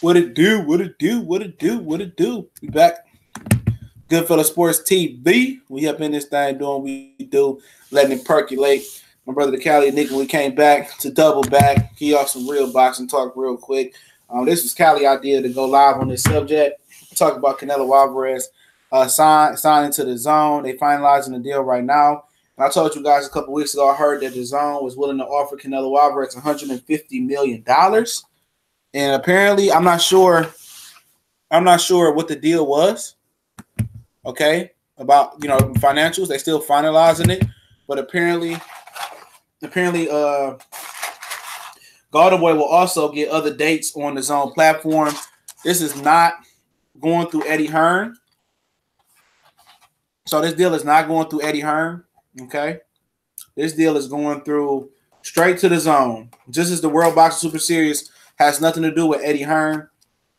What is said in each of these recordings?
What it do? What it do? What it do? What it do? We back. Goodfella Sports TV. We up in this thing doing what we do, letting it percolate. My brother the Cali Nick, we came back to double back. He off some real boxing talk real quick. This was Cali idea to go live on this subject. Talk about Canelo Alvarez signing to the DAZN. They finalizing the deal right now. And I told you guys a couple weeks ago, I heard that the DAZN was willing to offer Canelo Alvarez $150 million. And apparently, I'm not sure what the deal was. Okay, about financials, they still finalizing it, but apparently, Golden Boy will also get other dates on the DAZN platform. This is not going through Eddie Hearn, so this deal is not going through Eddie Hearn. Okay, this deal is going through straight to the DAZN. Just as the World Boxing Super Series has nothing to do with Eddie Hearn,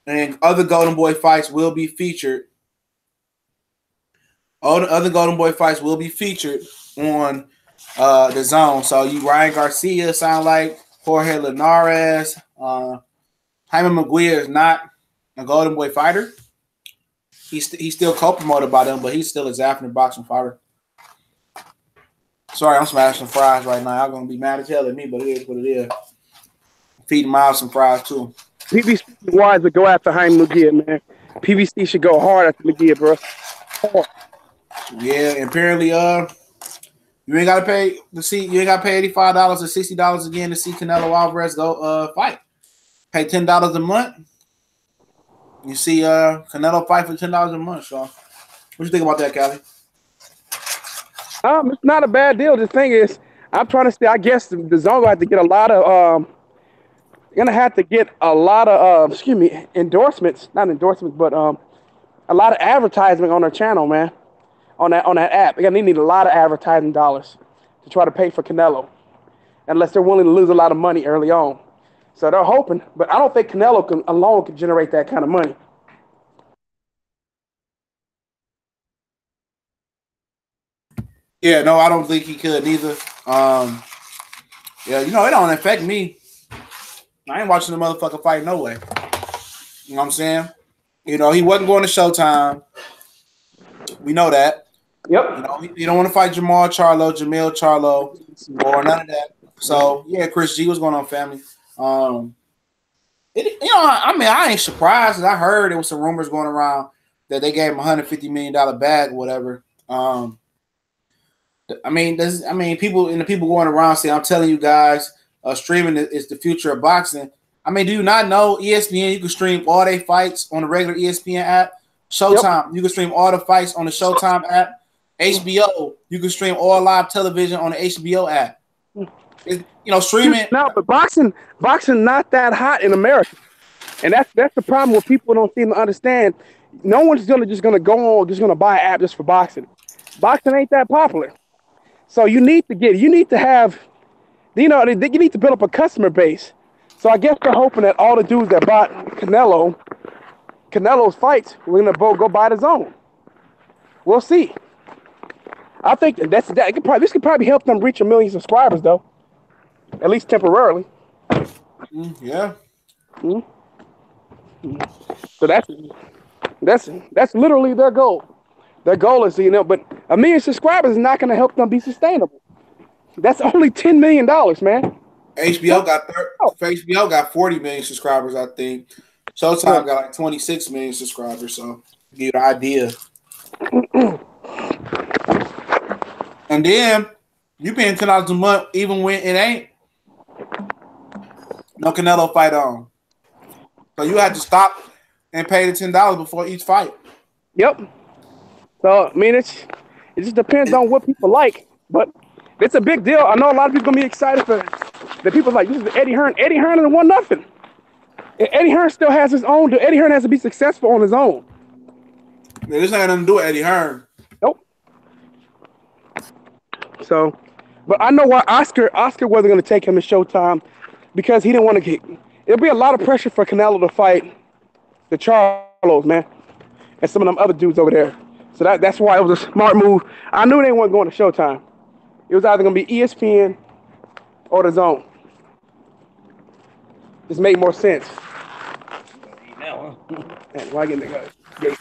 and other Golden Boy fights will be featured. All the other Golden Boy fights will be featured on the DAZN. So you Ryan Garcia sound like Jorge Linares. Jaime Maguire is not a Golden Boy fighter. He's still co-promoted by them, but he's still a Zafran boxing fighter. Sorry, I'm smashing fries right now. I'm gonna be mad as hell at me, but it is what it is. Feeding Miles some fries too. PVC wise to go after Jaime Maguire, man. PVC should go hard after Maguire, bro. Hard. Yeah, and apparently, you ain't gotta pay to see. You ain't gotta pay $85 or $60 again to see Canelo Alvarez go fight. Pay $10 a month. You see, Canelo fight for $10 a month. So, what you think about that, Callie? It's not a bad deal. The thing is, I'm trying to say, I guess the DAZN gonna have to get a lot of gonna have to get a lot of endorsements, not endorsements, but a lot of advertisement on their channel, man. On that app. They need a lot of advertising dollars to try to pay for Canelo, unless they're willing to lose a lot of money early on. So they're hoping, but I don't think Canelo alone can generate that kind of money. Yeah, no, I don't think he could either. Yeah, it don't affect me. I ain't watching the motherfucker fight no way. You know what I'm saying? He wasn't going to Showtime. We know that. Yep. You don't want to fight Jamel Charlo, or none of that. So yeah, Chris G was going on family. I ain't surprised. I heard there was some rumors going around that they gave him $150 million bag or whatever. People going around saying, I'm telling you guys, streaming is the future of boxing. I mean, do you not know ESPN? You can stream all their fights on the regular ESPN app. Showtime, You can stream all the fights on the Showtime app. HBO, you can stream all live television on the HBO app. Streaming. No, but boxing not that hot in America, and that's the problem. What people don't seem to understand. No one's just gonna go on, just gonna buy an app just for boxing. Boxing ain't that popular, so you need to have, you need to build up a customer base. So I guess they're hoping that all the dudes that bought Canelo's fights, we're gonna go buy the DAZN. We'll see. I think this could probably help them reach 1 million subscribers, though, at least temporarily. Yeah. So that's literally their goal. Their goal is, but 1 million subscribers is not going to help them be sustainable. That's only $10 million, man. HBO got 40 million subscribers, I think. Showtime got like 26 million subscribers, so give you an idea. And then you paying $10 a month even when it ain't no Canelo fight on. So you have to stop and pay the $10 before each fight. Yep. So I mean, it just depends on what people like, but it's a big deal. I know a lot of people gonna be excited for the people like this is Eddie Hearn. Eddie Hearn has won nothing. Eddie Hearn still has his own. Eddie Hearn has to be successful on his own. Yeah, this ain't nothing to do with Eddie Hearn. Nope. So, but I know why Oscar wasn't going to take him to Showtime, because he didn't want to get. It'll be a lot of pressure for Canelo to fight the Charlos, man, and some of them other dudes over there. So that's why it was a smart move. I knew they weren't going to Showtime. It was either going to be ESPN or the DAZN. This made more sense. And why get nigga?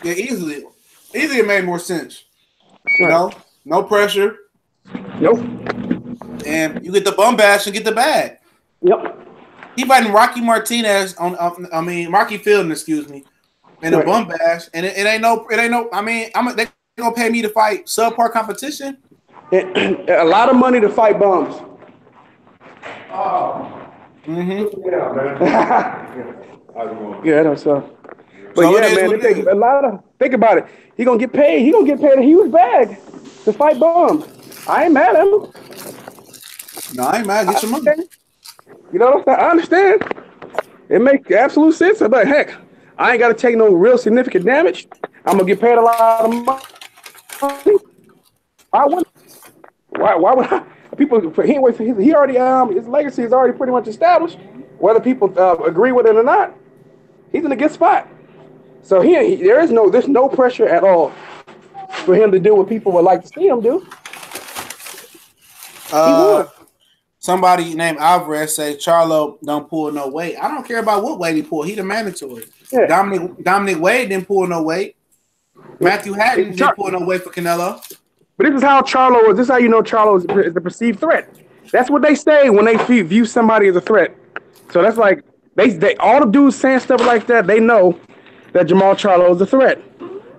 Yeah, easily it made more sense. You Right. know, no pressure, Nope. and you get the bum bash and get the bag. Yep. He fighting Rocky Martinez Rocky Fielding, excuse me, in a Right. bum bash, and it ain't no. I mean, they gonna pay me to fight subpar competition. A lot of money to fight bums. Mm-hmm. Yeah, that's But So it yeah, is man, what it it take is. a lot of. Think about it. He gonna get paid. He gonna get paid a huge bag to fight bums. I ain't mad at him. No, I ain't mad. I Get your money. understand. You know what I'm saying? I understand. It makes absolute sense. But heck, I ain't got to take no real significant damage. I'm gonna get paid a lot of money. Why would? Why would I? People? He already his legacy is already pretty much established. Whether people agree with it or not, he's in a good spot. So there's no pressure at all for him to do what people would like to see him do. He Uh, won. Somebody named Alvarez say Charlo don't pull no weight. I don't care about what weight he pull. He the mandatory. Yeah. Dominic Wade didn't pull no weight. Matthew Hatton didn't pull no weight for Canelo. But this is how Charlo is. This is how you know Charlo is the perceived threat. That's what they say when they view somebody as a threat. So that's like they all the dudes saying stuff like that. They know that Jamal Charlo is a threat.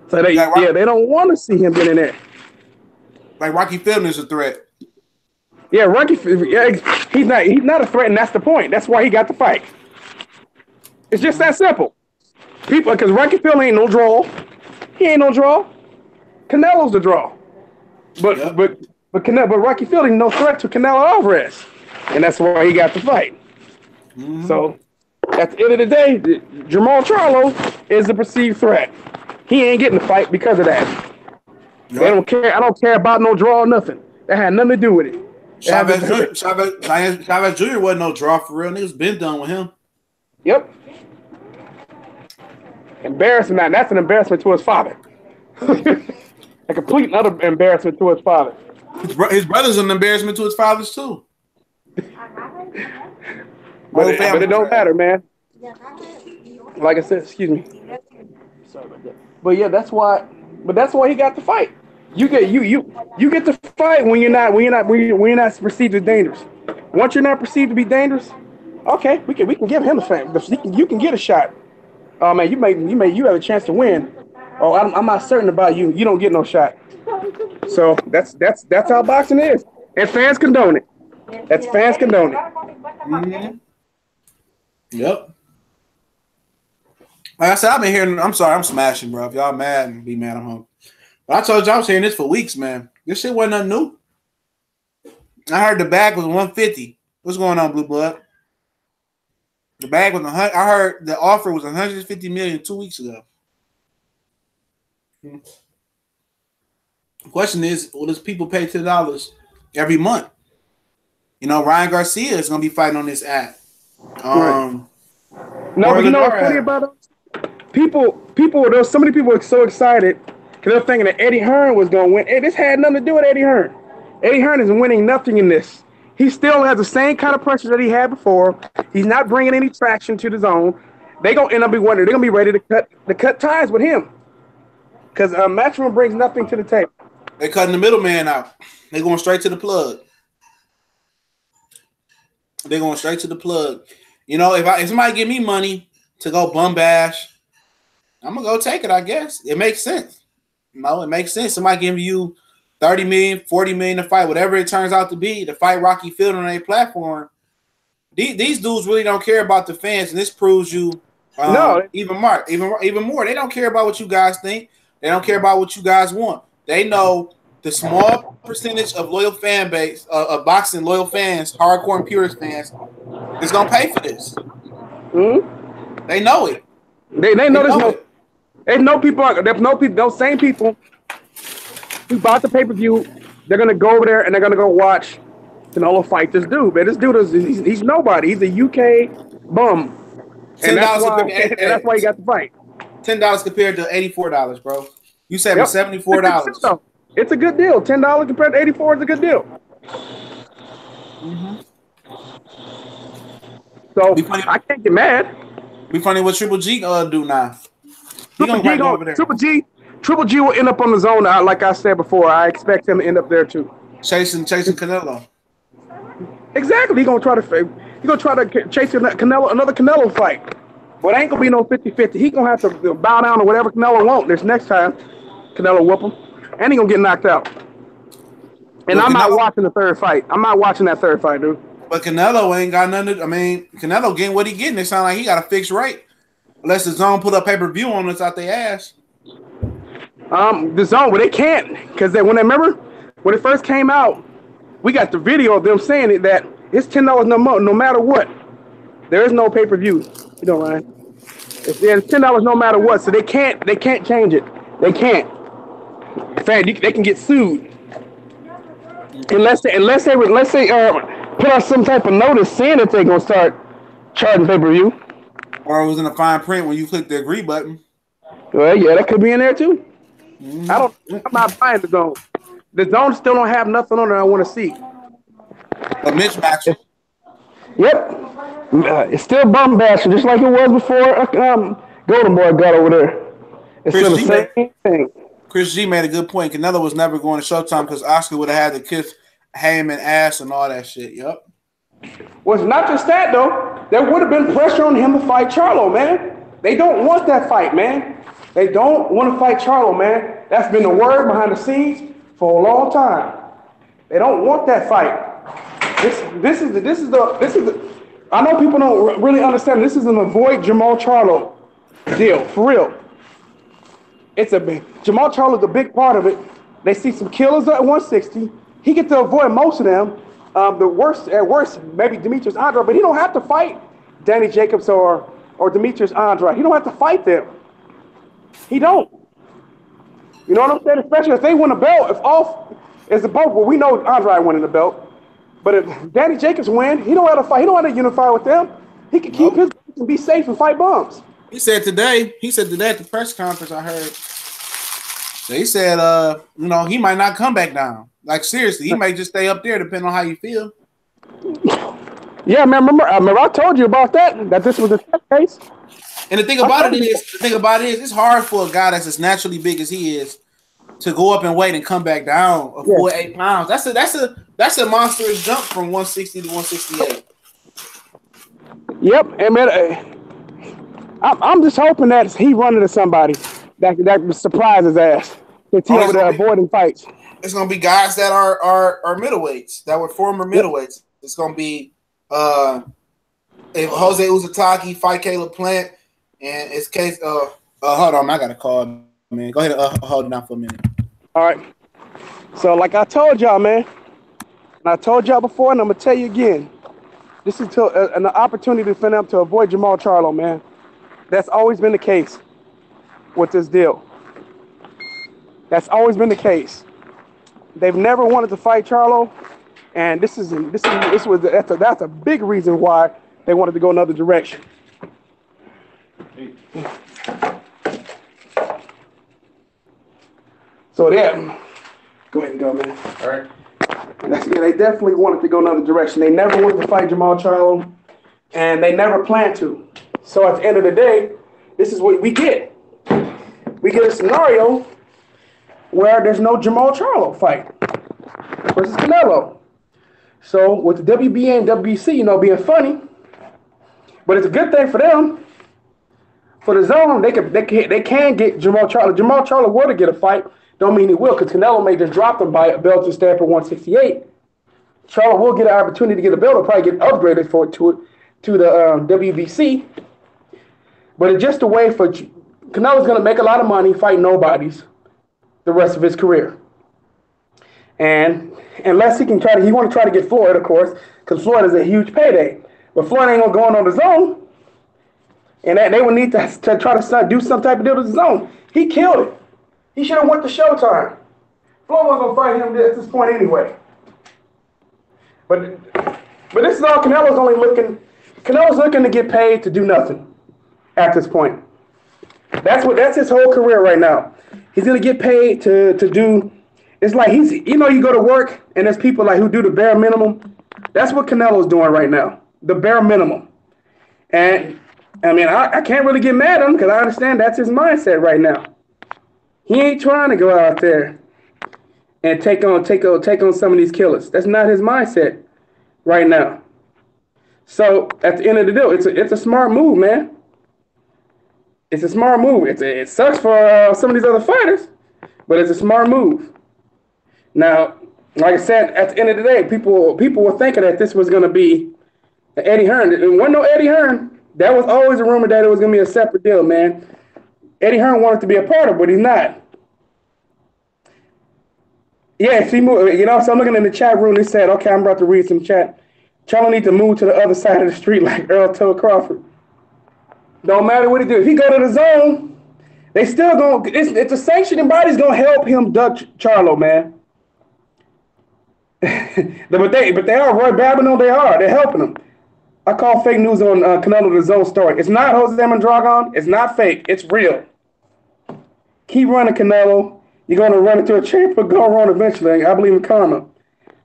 So they don't want to see him get in there. Like Rocky Fielding is a threat. Yeah, he's not a threat, and that's the point. That's why he got the fight. It's just that simple. People, because Rocky Fielding ain't no draw. He ain't no draw. Canelo's the draw. But Rocky Fielding no threat to Canelo Alvarez, and that's why he got the fight. Mm-hmm. So at the end of the day, Jamal Charlo is a perceived threat. He ain't getting the fight because of that. Yep. They don't care. I don't care about no draw or nothing. That had nothing to do with it. Chavez Jr. wasn't no draw for real. Niggas been done with him. Yep. Embarrassment. That's an embarrassment to his father. A complete and utter embarrassment to his father. His brother's an embarrassment to his fathers too. But it don't matter, man. Like I said, excuse me. Sorry about that. But yeah, that's why he got the fight. You get the fight when you're not perceived as dangerous. Once you're not perceived to be dangerous, okay, we can give him the fight. You can get a shot. Oh man, you have a chance to win. Oh, I'm not certain about you. You don't get no shot. So that's how boxing is, and fans condone it. That's fans condone it. Mm-hmm. Yep. Like I said, I've been hearing. I'm sorry, I'm smashing, bro. If y'all mad, be mad. I'm home. But I told you I was hearing this for weeks, man. This shit wasn't nothing new. I heard the bag was 150. What's going on, Blue Blood? The bag was 100. I heard the offer was 150 million 2 weeks ago. The question is, will those people pay $10 every month? You know, Ryan Garcia is gonna be fighting on this app. No, but you know what's funny about it? People, so many people are so excited because they're thinking that Eddie Hearn was gonna win. This had nothing to do with Eddie Hearn. Eddie Hearn is winning nothing in this. He still has the same kind of pressure that he had before. He's not bringing any traction to the zone. They're gonna end up wondering. They're gonna be ready to cut ties with him because Matchroom brings nothing to the table. They're cutting the middleman out. They're going straight to the plug. You know, if somebody give me money to go bum bash, I'm gonna go take it. I guess it makes sense. No, it makes sense. Somebody giving you 30 million, 40 million to fight, whatever it turns out to be, to fight Rocky Fielding on a platform. These dudes really don't care about the fans, and this proves you even more. They don't care about what you guys think. They don't care about what you guys want. They know the small percentage of loyal fan base of boxing loyal fans, hardcore and purist fans, is gonna pay for this. Mm-hmm. They know it. They know this. There's no people. There's no people. Those same people who bought the pay-per-view, they're gonna go over there and they're gonna go watch Canelo fight this dude. Man, this dude he's nobody. He's a UK bum, and that's why he got the fight. $10 compared to $84, bro. You said $74. It's a good deal. $10 compared to $84 is a good deal. Mm-hmm. So I can't get mad. Be funny what Triple G do now. He gonna probably go over there. Triple G will end up on the zone. Like I said before, I expect him to end up there too. Chasing Canelo. Exactly. He's gonna try to chase Canelo, another Canelo fight. But it ain't gonna be no 50-50. He gonna have to bow down to whatever Canelo wants this next time. Canelo whoop him, and he gonna get knocked out. And I'm not watching the third fight. I'm not watching that third fight, dude. But Canelo ain't got nothing. Canelo getting what he getting. It sound like he got a fixed rate. Unless the zone put up pay-per-view on us out their ass. The zone, but they can't, because when it first came out, we got the video of them saying it that it's $10 no matter what. There is no pay-per-view. You know, Ryan. It's $10 no matter what, so they can't change it. They can't. In fact, they can get sued unless they put out some type of notice saying that they're gonna start charging pay-per-view. Or it was in the fine print when you click the agree button. Well, yeah, that could be in there too. Mm-hmm. I'm not buying the zone. The zone still don't have nothing on it I want to see. A mismatch. Yep. It's still bum bashing, just like it was before Golden Boy got over there. It's still the same thing. Chris G made a good point. Canelo was never going to Showtime because Oscar would have had to kiss Heyman ass and all that shit. Yep. Well, it's not just that, though. There would have been pressure on him to fight Charlo, man. They don't want that fight, man. They don't want to fight Charlo, man. That's been the word behind the scenes for a long time. They don't want that fight. This is the. I know people don't really understand. This is an avoid Jamal Charlo deal, for real. Jamal Charlo's a big part of it. They see some killers at 160. He gets to avoid most of them. At worst, maybe Demetrius Andrade, but he don't have to fight Danny Jacobs or Demetrius Andrade. He don't have to fight them. He don't. You know what I'm saying? Especially if they win a belt. It's a both. Well, we know Andrade winning the belt. But if Danny Jacobs win, he don't have to fight. He don't have to unify with them. He can keep his and be safe and fight bums. He said today at the press conference, I heard. They said, he might not come back down. Like, seriously, he might just stay up there depending on how you feel. Yeah, man, remember I told you about that this was a test case. And the thing about it is, it's hard for a guy that's as naturally big as he is to go up and weight and come back down a full 8 pounds. That's a monstrous jump from 160 to 168. Yep, and man, I'm just hoping that he run into somebody that surprise his ass. That he over there avoiding fights. It's gonna be guys that are middleweights, that were former middleweights. It's gonna be if Jose Uzataki fight Caleb Plant, and it's case hold on, I got a call, man. Go ahead and hold it down for a minute. All right. So like I told y'all, man, and I told y'all before, and I'm gonna tell you again, this is an opportunity for them to avoid Jamal Charlo, man. That's always been the case with this deal. That's always been the case. They've never wanted to fight Charlo, and that's a big reason why they wanted to go another direction. So yeah, go ahead and go, man. All right. They definitely wanted to go another direction. They never wanted to fight Jamal Charlo, and they never planned to. So at the end of the day, this is what we get. We get a scenario where there's no Jamal Charlo fight versus Canelo. So with the WBA and WBC, being funny, but it's a good thing for them. For the zone, they can get Jamal Charlo. Jamal Charlo were to get a fight, don't mean he will, because Canelo may just drop him by a belt to stand for 168. Charlo will get an opportunity to get a belt, or probably get upgraded to the WBC. But it's just a way for Canelo's going to make a lot of money fighting nobodies the rest of his career. And unless he want to try to get Floyd, of course, because Floyd is a huge payday. But Floyd ain't going to go on the zone. And they would need to try to do some type of deal with the zone. He killed it. He should have went to Showtime. Floyd wasn't going to fight him at this point anyway. But this is all Canelo's looking to get paid to do nothing at this point. That's his whole career right now. He's gonna get paid to do. It's like you go to work and there's people like who do the bare minimum. That's what Canelo's doing right now, the bare minimum. And I mean, I can't really get mad at him because I understand that's his mindset right now. He ain't trying to go out there and take on some of these killers. That's not his mindset right now. So at the end of the day, it's a smart move, man. It's a smart move. It sucks for some of these other fighters, but it's a smart move. Now, like I said, at the end of the day, people were thinking that this was going to be Eddie Hearn. It wasn't no Eddie Hearn. That was always a rumor that it was going to be a separate deal, man. Eddie Hearn wanted to be a part of it, but he's not. Yeah, if he moved, so I'm looking in the chat room. They said, okay, I'm about to read some chat. Charlo need to move to the other side of the street like Earl told Crawford. Don't matter what he do. If he go to the zone, they still going to, it's a sanctioning body's going to help him duck Charlo, man. but they are, Roy Babino, they're helping him. I call fake news on Canelo the Zone story. It's not Jose Mondragon. It's not fake. It's real. Keep running, Canelo. You're going to run into a champ or go wrong eventually. I believe in karma.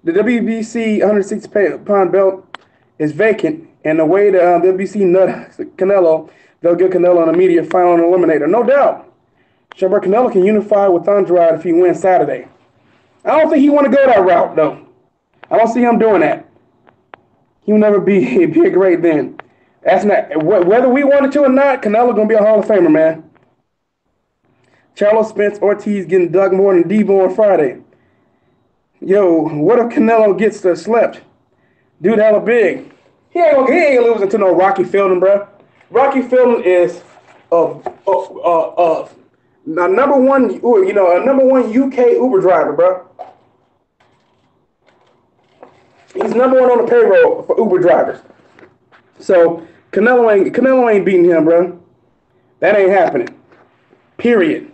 The WBC 160-pound belt is vacant, and the way the WBC nut Canelo, they'll get Canelo an immediate final and eliminator. No doubt. Shabbat Canelo can unify with Andrade if he wins Saturday. I don't think he want to go that route, though. I don't see him doing that. He'll never be a great then. That's not whether we wanted to or not. Canelo gonna be a Hall of Famer, man. Charlo Spence Ortiz getting dug more than Debo on Friday. Yo, what if Canelo gets slept? Dude, hella big. He ain't losing to no Rocky Fielding, bro. Rocky Fielding is a number one UK Uber driver, bro. He's number one on the payroll for Uber drivers. So Canelo ain't beating him, bro. That ain't happening. Period.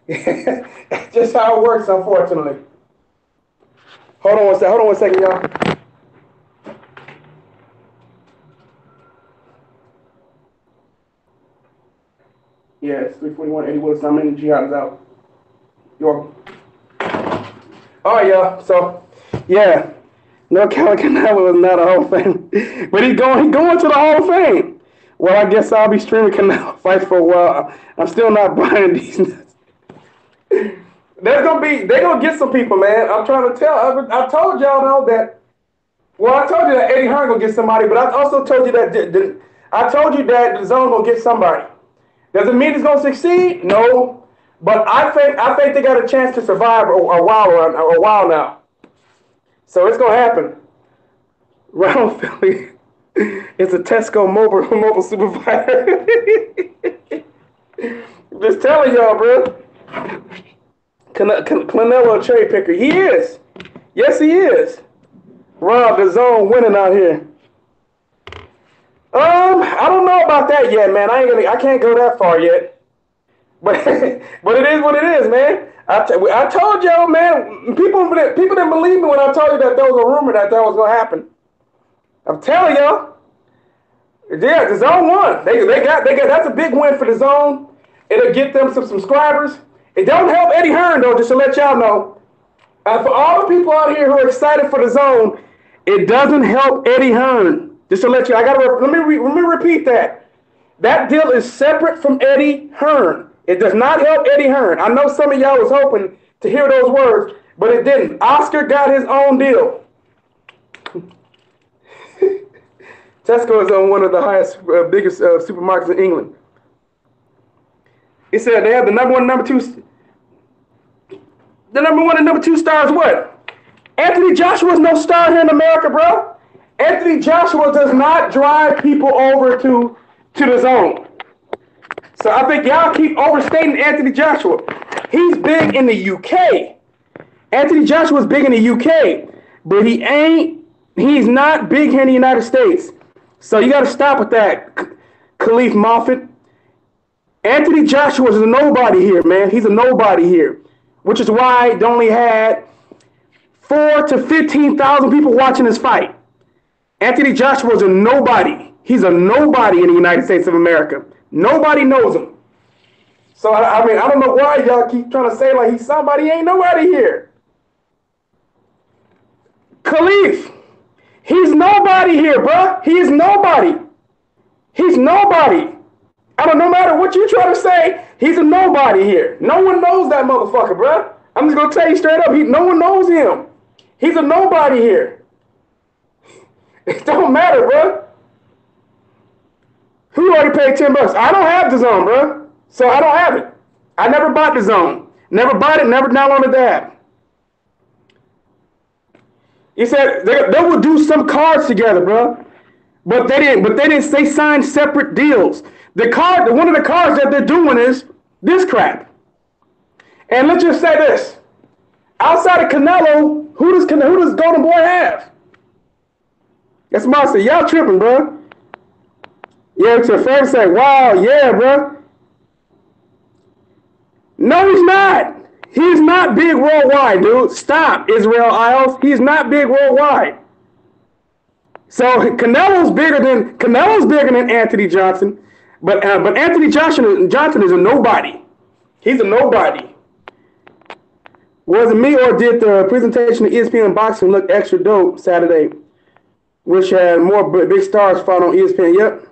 That's just how it works, unfortunately. Hold on one second, y'all. Yeah, it's 3:41. Eddie Wilson. I'm in the jihad is out. You're welcome. All right, y'all. So, yeah. No, Canelo is not a Hall of Fame, but he's going to the Hall of Fame. Well, I guess I'll be streaming Canelo fights for a while. I'm still not buying these. They're gonna get some people, man. I'm trying to tell. I told y'all though that. Well, I told you that Eddie Hearn gonna get somebody, but I also told you that the zone gonna get somebody. Does it mean it's gonna succeed? No, but I think they got a chance to survive a while now. So it's gonna happen. Round Philly, it's a Tesco mobile supervisor. Just telling y'all, bro. Canelo a cherry picker. He is. Yes, he is. Rob, the zone winning out here. I don't know about that yet, man. I can't go that far yet. But but it is what it is, man. I told y'all, man. People didn't believe me when I told you that there was a rumor that was gonna happen. I'm telling y'all. Yeah, the zone won. They got that's a big win for the zone. It'll get them some subscribers. It don't help Eddie Hearn though, just to let y'all know. For all the people out here who are excited for the zone, it doesn't help Eddie Hearn. Just to let you, let me repeat that. That deal is separate from Eddie Hearn. It does not help Eddie Hearn. I know some of y'all was hoping to hear those words, but it didn't. Oscar got his own deal. Tesco is on one of the biggest supermarkets in England. He said they have the number one and number two. The number one and number two stars what? Anthony Joshua is no star here in America, bro. Anthony Joshua does not drive people over to the zone. So I think y'all keep overstating Anthony Joshua. He's big in the UK. Anthony Joshua is big in the UK, but he's not big here in the United States. So you got to stop with that, Khalif Moffat. Anthony Joshua is a nobody here, man. He's a nobody here, which is why they only had 4,000 to 15,000 people watching this fight. Anthony Joshua is a nobody. He's a nobody in the United States of America. Nobody knows him. So, I mean, I don't know why y'all keep trying to say like he's somebody. He ain't nobody here. Khalif, he's nobody here, bro. He is nobody. He He's nobody. I don't. No matter what you try to say, he's a nobody here. No one knows that motherfucker, bro. I'm just gonna tell you straight up. No one knows him. He's a nobody here. It don't matter, bro. Who already paid $10? I don't have DAZN, bro. So I don't have it. I never bought DAZN. Never bought it. Never downloaded the app. He said they would do some cards together, bro. But they didn't. But they didn't. They signed separate deals. One of the cards that they're doing is this crap. And let's just say this: outside of Canelo, who does Golden Boy have? That's what I said. Y'all tripping, bro. Yeah, it's your friend say, "Wow, yeah, bro." No, he's not. He's not big worldwide, dude. Stop, Israel Isles. He's not big worldwide. So Canelo's bigger than Anthony Johnson, but Anthony Johnson is a nobody. He's a nobody. Was it me or did the presentation of ESPN boxing look extra dope Saturday, which had more big stars fought on ESPN? Yep.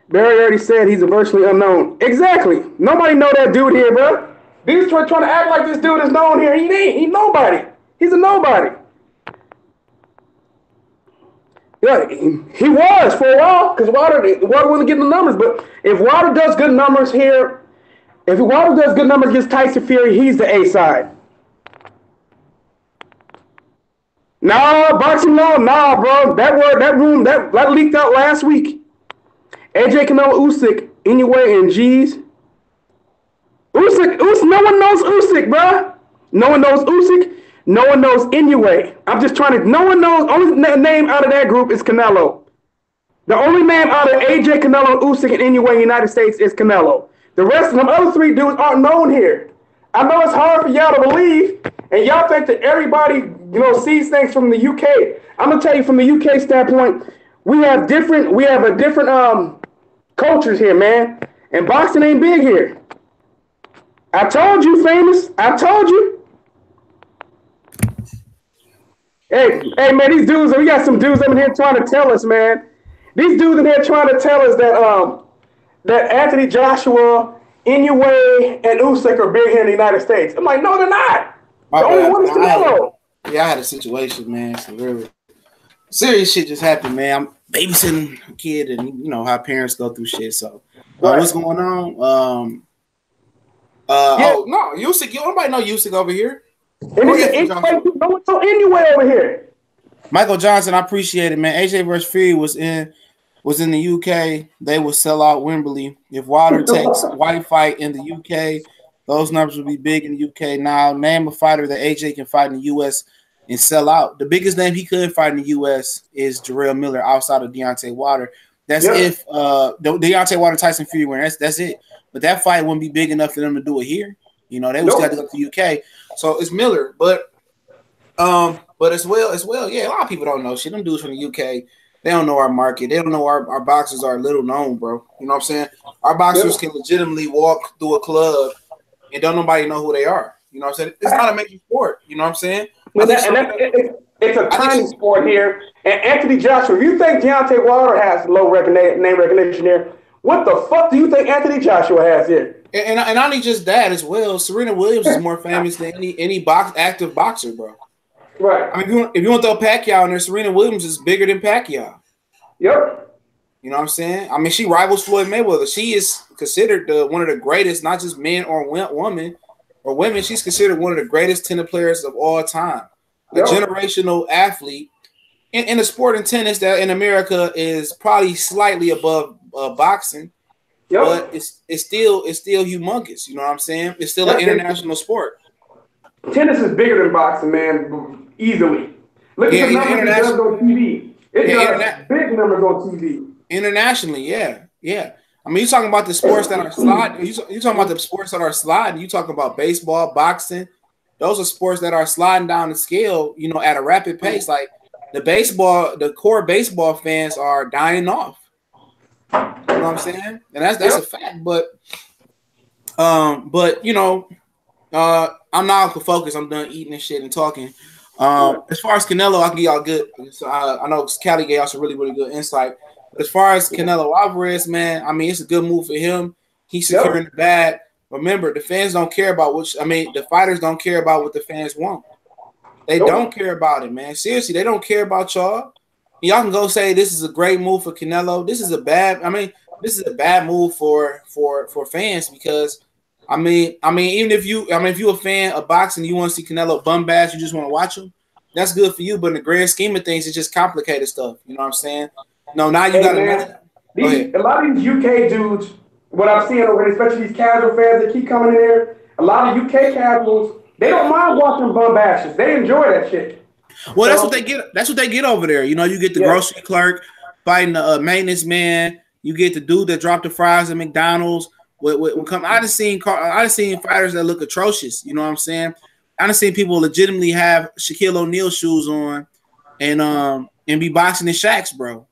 Barry already said he's a virtually unknown. Exactly. Nobody know that dude here, bro. These trying to act like this dude is known here. He ain't. He's nobody. He's a nobody. Yeah, he was for a while because Wilder wasn't getting the numbers. But if Wilder does good numbers here, if Wilder does good numbers against Tyson Fury, he's the A side. Nah, boxing law, nah, bro. That leaked out last week. AJ Canelo Usyk, Inoue, and G's. Usyk, no one knows Usyk, bro. No one knows Usyk. No one knows Inoue. I'm just trying to. No one knows. Only name out of that group is Canelo. The only name out of AJ Canelo, Usyk, and Inoue in the United States is Canelo. The rest of them other three dudes aren't known here. I know it's hard for y'all to believe, and y'all think that everybody sees things from the UK. I'm gonna tell you from the UK standpoint, we have different cultures here, man. And boxing ain't big here. I told you, famous. I told you. Hey, man, these dudes, we got some dudes in here trying to tell us, man. These dudes in here trying to tell us that Anthony Joshua, Inoue, and Usyk are big here in the United States. I'm like, no, they're not. The only one is Canelo. Yeah, I had a situation, man. So really serious shit just happened, man. I'm babysitting a kid, and you know how parents go through shit. So, what's going on? Oh no, Usyk. Nobody know Usyk over here. No one know Inoue over here. Michael Johnson, I appreciate it, man. AJ versus Fury was in the UK. They will sell out Wembley. If Wilder takes White fight in the UK, those numbers will be big in the UK. Now, name a fighter that AJ can fight in the US and sell out. The biggest name he could fight in the US is Jarrell Miller outside of Deontay Wilder. That's if Deontay Wilder Tyson Fury win. That's it. But that fight wouldn't be big enough for them to do it here. You know, they would still have to go to the UK. So it's Miller, but as well, yeah, a lot of people don't know shit. Them dudes from the UK, they don't know our market. They don't know our boxers are little known, bro. You know what I'm saying? Our boxers can legitimately walk through a club and don't nobody know who they are. You know what I'm saying? It's not a major sport. You know what I'm saying? It's a tiny sport here. And Anthony Joshua, if you think Deontay Wilder has low name recognition here, what the fuck do you think Anthony Joshua has here? And not only just that as well, Serena Williams is more famous than any active boxer, bro. Right. I mean, if you want to throw Pacquiao in there, Serena Williams is bigger than Pacquiao. Yep. You know what I'm saying? I mean, she rivals Floyd Mayweather. She is considered one of the greatest, not just men or women. She's considered one of the greatest tennis players of all time. A generational athlete in a sport in tennis that in America is probably slightly above boxing. Yep. But it's still humongous. You know what I'm saying? It's still an international sport. Tennis is bigger than boxing, man, easily. Look at the numbers it does on TV. It does big numbers on TV. Internationally, yeah. I mean, you're talking about the sports that are sliding. You're talking about the sports that are sliding. You talking about baseball, boxing. Those are sports that are sliding down the scale, you know, at a rapid pace. Like the core baseball fans are dying off. You know what I'm saying? And that's a fact. But you know, I'm not gonna focus. I'm done eating and shit and talking. As far as Canelo, I can give y'all good. So I know Callie gave y'all some really, really good insight. But as far as Canelo Alvarez, man, I mean, it's a good move for him. He's securing the bag. Remember, the fans don't care about the fighters don't care about what the fans want. They don't care about it, man. Seriously, they don't care about y'all. Y'all can go say this is a great move for Canelo. This is a bad move for fans because I mean, even if you're a fan of boxing, you want to see Canelo bum bash, you just want to watch him. That's good for you, but in the grand scheme of things, it's just complicated stuff. You know what I'm saying? No, now you got a lot of these UK dudes. What I'm seeing over there, especially these casual fans that keep coming in there, a lot of UK casuals, they don't mind watching bum bashes. They enjoy that shit. Well, that's what they get. That's what they get over there. You know, you get the grocery clerk fighting the maintenance man. You get the dude that dropped the fries at McDonald's. I just seen fighters that look atrocious. You know what I'm saying? I done seen people legitimately have Shaquille O'Neal shoes on and be boxing in Shaqs, bro.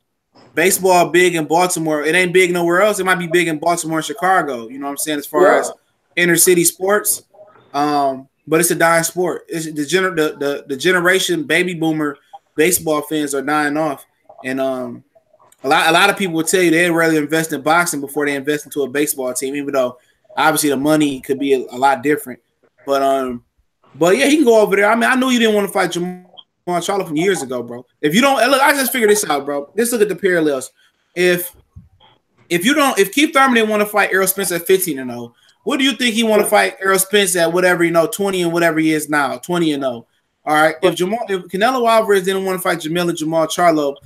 Baseball big in Baltimore. It ain't big nowhere else. It might be big in Baltimore and Chicago. You know what I'm saying? As far as inner city sports, but it's a dying sport. It's the generation baby boomer baseball fans are dying off, and a lot of people will tell you they'd rather invest in boxing before they invest into a baseball team, even though obviously the money could be a lot different. But yeah, he can go over there. I mean, I knew you didn't want to fight Jamal Charlo from years ago, bro. If you don't look, I just figured this out, bro. Let's look at the parallels. If Keith Thurman didn't want to fight Errol Spence at 15-0, what do you think he want to fight Errol Spence at whatever 20 and whatever he is now, 20-0? All right. If Canelo Alvarez didn't want to fight Jamal Charlo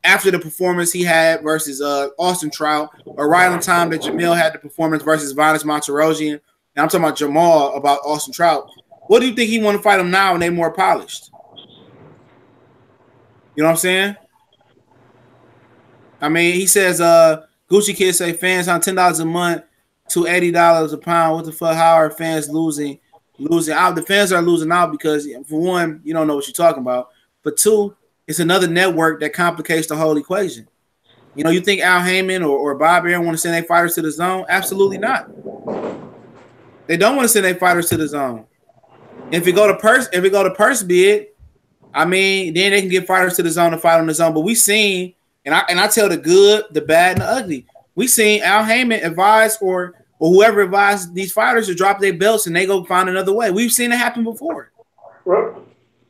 after the performance he had versus Austin Trout, or right on time that Jamil had the performance versus Vanes Monterosian, and I'm talking about Jamal about Austin Trout, what do you think he want to fight him now when they're more polished? You know what I'm saying? I mean, he says Gucci Kid say fans on $10 a month to $80 a pound. What the fuck? How are fans losing out? The fans are losing out because, for one, you don't know what you're talking about. But two, it's another network that complicates the whole equation. You know, you think Al Heyman or Bob Arum want to send their fighters to the zone? Absolutely not. They don't want to send their fighters to the zone. If we go to purse bid, I mean, then they can get fighters to the zone to fight on the zone. But we seen, and I tell the good, the bad, and the ugly. We seen Al Heyman advise or whoever advised these fighters to drop their belts and they go find another way. We've seen it happen before.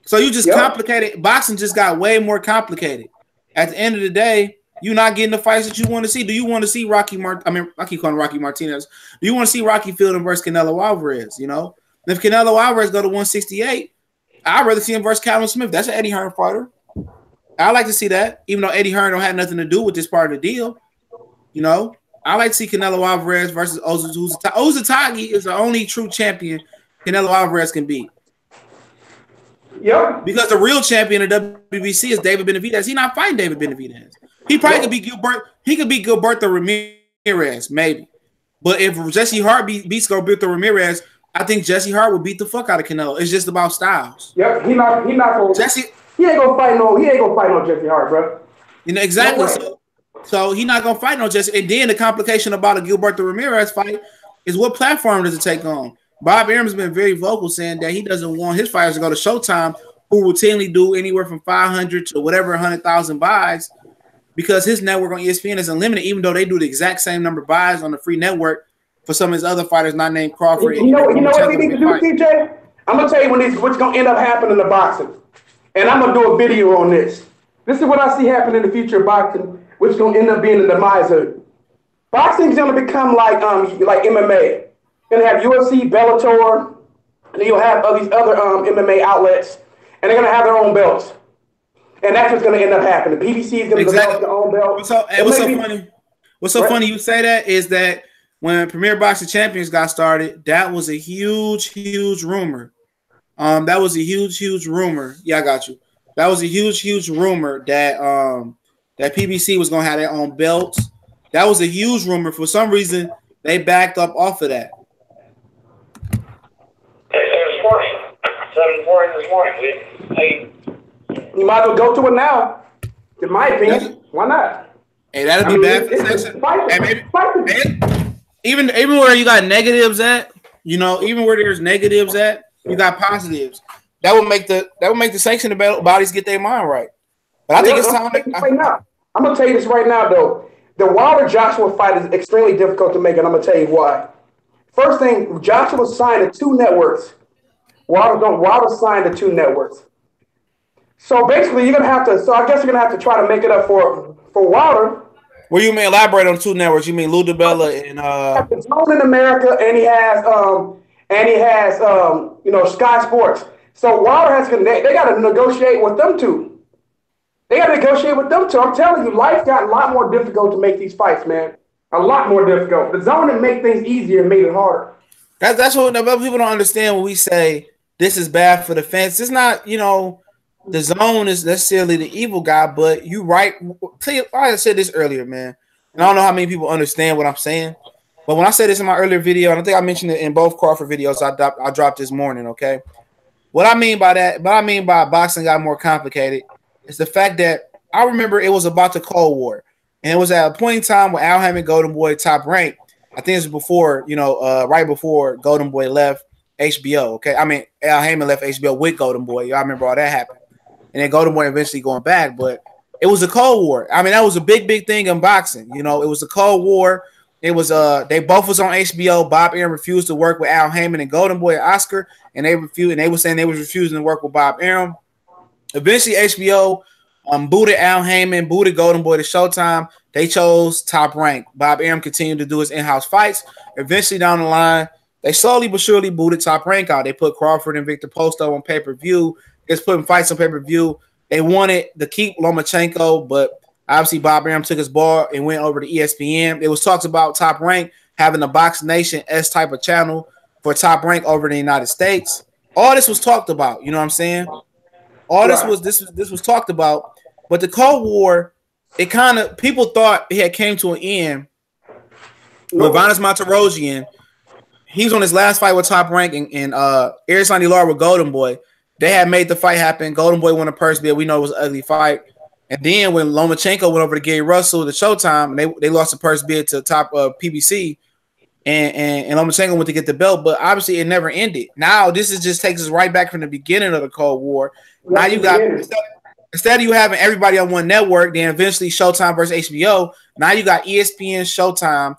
So you just complicated. Boxing just got way more complicated. At the end of the day, you're not getting the fights that you want to see. Do you want to see I keep calling Rocky Martinez. Do you want to see Rocky Fielding versus Canelo Alvarez? You know, if Canelo Alvarez go to 168, I'd rather see him versus Callum Smith. That's an Eddie Hearn fighter. I like to see that, even though Eddie Hearn don't have nothing to do with this part of the deal. You know, I like to see Canelo Alvarez versus Ozatagi is the only true champion Canelo Alvarez can beat. Yep. Because the real champion of WBC is David Benavidez. He's not fighting David Benavidez. He probably could be Gilbert. He could be Gilberto Ramirez, maybe. But if Jesse Hart beats Gilberto Ramirez, I think Jesse Hart would beat the fuck out of Canelo. It's just about styles. Yep, he not gonna. He ain't gonna fight no Jesse Hart, bro. You know exactly. So he not gonna fight no Jesse. And then the complication about a Gilberto Ramirez fight is what platform does it take on? Bob Arum has been very vocal saying that he doesn't want his fighters to go to Showtime, who routinely do anywhere from 500 to whatever 100,000 buys, because his network on ESPN is unlimited, even though they do the exact same number of buys on the free network for some of his other fighters not named Crawford. You know what they need to do, TJ? I'm going to tell you what's going to end up happening in the boxing. And I'm going to do a video on this. This is what I see happen in the future of boxing, which is going to end up being the demise of it. Boxing is going to become like MMA. You're going to have UFC, Bellator, and then you'll have these other MMA outlets, and they're going to have their own belts. And that's what's going to end up happening. The PBC is going to develop their own belt. What's so funny you say that is that when Premier Boxing Champions got started, that was a huge, huge rumor. That was a huge rumor. Yeah, I got you. That was a huge rumor that that PBC was going to have their own belts. That was a huge rumor. For some reason, they backed up off of that. This morning, 7:40 this morning. You might as well go to it now. In my opinion, why not? Hey, that'd be bad for the section. And even where you got negatives at, you know, even where there's negatives at, you got positives. That would make the sanctioning bodies get their mind right. But I think it's time. I'm gonna tell you this right now, though. The Wilder Joshua fight is extremely difficult to make, and I'm gonna tell you why. First thing, Joshua signed to 2 networks. Wilder signed to 2 networks. So basically, you're gonna have to. So I guess you're gonna have to try to make it up for Wilder. Well, you may elaborate on 2 networks. You mean Lou DiBella and The Zone in America, and he has Sky Sports. So Wilder has they got to negotiate with them 2. They got to negotiate with them 2. I'm telling you, life got a lot more difficult to make these fights, man. A lot more difficult. The Zone didn't make things easier and made it harder. That's what people don't understand when we say this is bad for the fans. It's not, the Zone is necessarily the evil guy, but you right. I said this earlier, man, and I don't know how many people understand what I'm saying. But when I said this in my earlier video, and I think I mentioned it in both Crawford videos I dropped this morning, okay? What I mean by boxing got more complicated is the fact that I remember it was about the Cold War. And it was at a point in time where Al Haymon, Golden Boy, Top Rank. I think it was before, right before Golden Boy left HBO, okay? I mean, Al Haymon left HBO with Golden Boy. Y'all remember all that happened. And then Golden Boy eventually going back. But it was a Cold War. I mean, that was a big thing in boxing. It was a Cold War. It was they both was on HBO. Bob Arum refused to work with Al Haymon and Golden Boy and Oscar, and they refused. And they were saying they was refusing to work with Bob Arum. Eventually, HBO booted Al Haymon, booted Golden Boy to Showtime. They chose Top Rank. Bob Arum continued to do his in-house fights. Eventually, down the line, they slowly but surely booted Top Rank out. They put Crawford and Victor Posto on pay-per-view. Just putting fights on pay-per-view. They wanted to keep Lomachenko, but obviously, Bob Arum took his ball and went over to ESPN. There was talks about Top Rank having a Box Nation S type of channel for Top Rank over in the United States. All this was talked about. You know what I'm saying? All this was talked about. But the Cold War, it kind of people thought it had came to an end with Vanes Monterosian. He was on his last fight with Top Rank and Erislandy Lara with Golden Boy. They had made the fight happen. Golden Boy won a purse bid. We know it was an ugly fight. And then when Lomachenko went over to Gary Russell to Showtime, they lost the purse bid to top PBC, and Lomachenko went to get the belt, but obviously it never ended. Now this is just takes us right back from the beginning of the Cold War. Now you got instead of you having everybody on one network, then eventually Showtime versus HBO. Now you got ESPN, Showtime,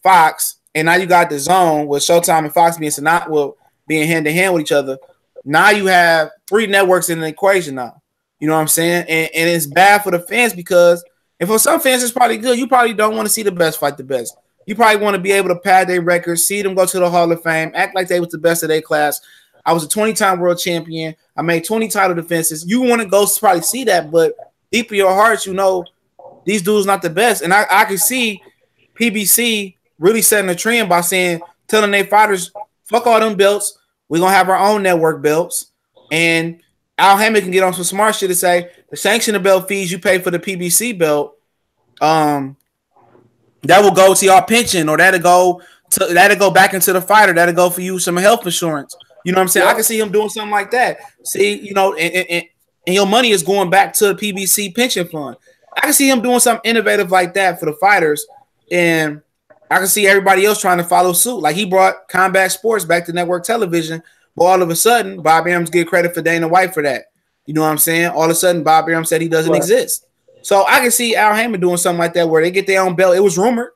Fox, and now you got the Zone with Showtime and Fox being hand to hand with each other. Now you have 3 networks in the equation now. You know what I'm saying? And it's bad for the fans because and for some fans, it's probably good. You probably don't want to see the best fight the best. You probably want to be able to pad their records, see them go to the Hall of Fame, act like they was the best of their class. I was a 20-time world champion. I made 20 title defenses. You want to go probably see that, but deep in your hearts, these dudes not the best. And I can see PBC really setting a trend by telling their fighters, fuck all them belts. We're going to have our own network belts. And Al Haymon can get on some smart shit to say the sanctioning belt fees you pay for the PBC belt, that will go to your pension, or that'll go back into the fighter. That'll go for you some health insurance. You know what I'm saying? I can see him doing something like that. See, and your money is going back to the PBC pension fund. I can see him doing something innovative like that for the fighters, and I can see everybody else trying to follow suit. Like he brought Combat Sports back to network television. But all of a sudden, Bob Arum's get credit for Dana White for that. You know what I'm saying? All of a sudden, Bob Arum said he doesn't exist. So I can see Al Haymon doing something like that where they get their own belt. It was rumored.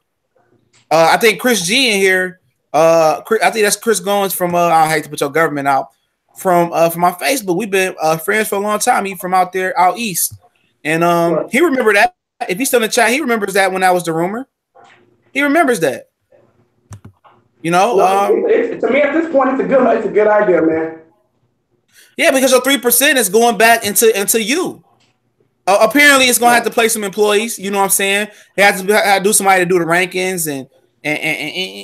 I think Chris G in here. I think that's Chris Goins from. I hate to put your government out from my Facebook. We've been friends for a long time. He from out there out east, and he remembered that. If he's still in the chat, he remembers that when that was the rumor. He remembers that. To me at this point, it's a good idea, man. Yeah, because your 3% is going back into you. Apparently, it's gonna have to play some employees. You know what I'm saying? They have to do somebody to do the rankings and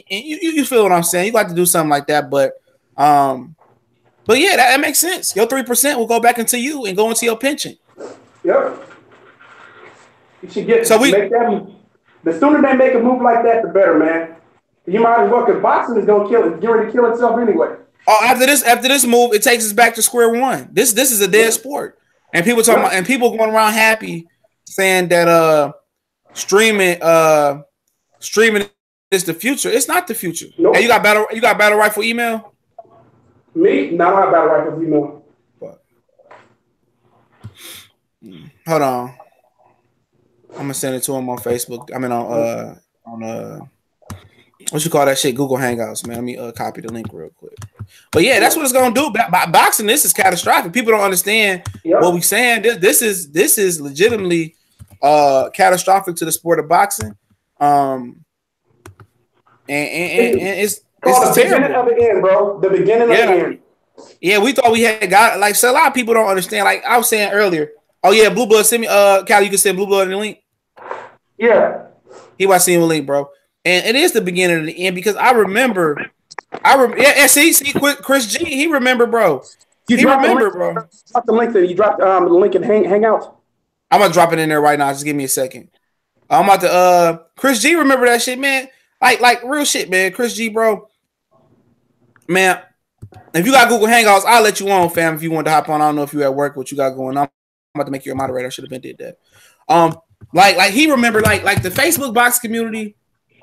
you feel what I'm saying? You got to do something like that, but yeah, that makes sense. Your 3% will go back into you and go into your pension. Yep. You should make that. The sooner they make a move like that, the better, man. You might as well, because boxing is gonna get ready to kill itself anyway. Oh, after this move, it takes us back to square one. This is a dead sport, and people talking about, and people going around happy saying that streaming is the future. It's not the future. Nope. Hey, you got battle rifle email? Me? No, I don't have battle rifle email. Hold on. I'm gonna send it to him on Facebook. I mean on what you call that shit? Google Hangouts, man. Let me copy the link real quick. But yeah, that's what it's gonna do. Boxing, this is catastrophic. People don't understand what we're saying. This is legitimately catastrophic to the sport of boxing. And it's the terrible. beginning of the end, bro. The beginning of the end. Yeah, we thought we had got like so a lot of people don't understand. Like I was saying earlier. Oh yeah, Blue Blood, send me Cal, you can send Blue Blood in the link. Yeah. He was seeing the link, bro. And it is the beginning of the end because I remember see Chris G, he remember, bro. He remember, bro. Drop the link there. You dropped the link in Hangouts. I'm gonna drop it in there right now. Just give me a second. I'm about to Chris G, remember that shit, man. Like real shit, man. Chris G, bro. Man, if you got Google Hangouts, I'll let you on, fam. If you want to hop on, I don't know if you at work, what you got going on. I'm about to make you a moderator. I should have been did that. Like he remembered like the Facebook box community.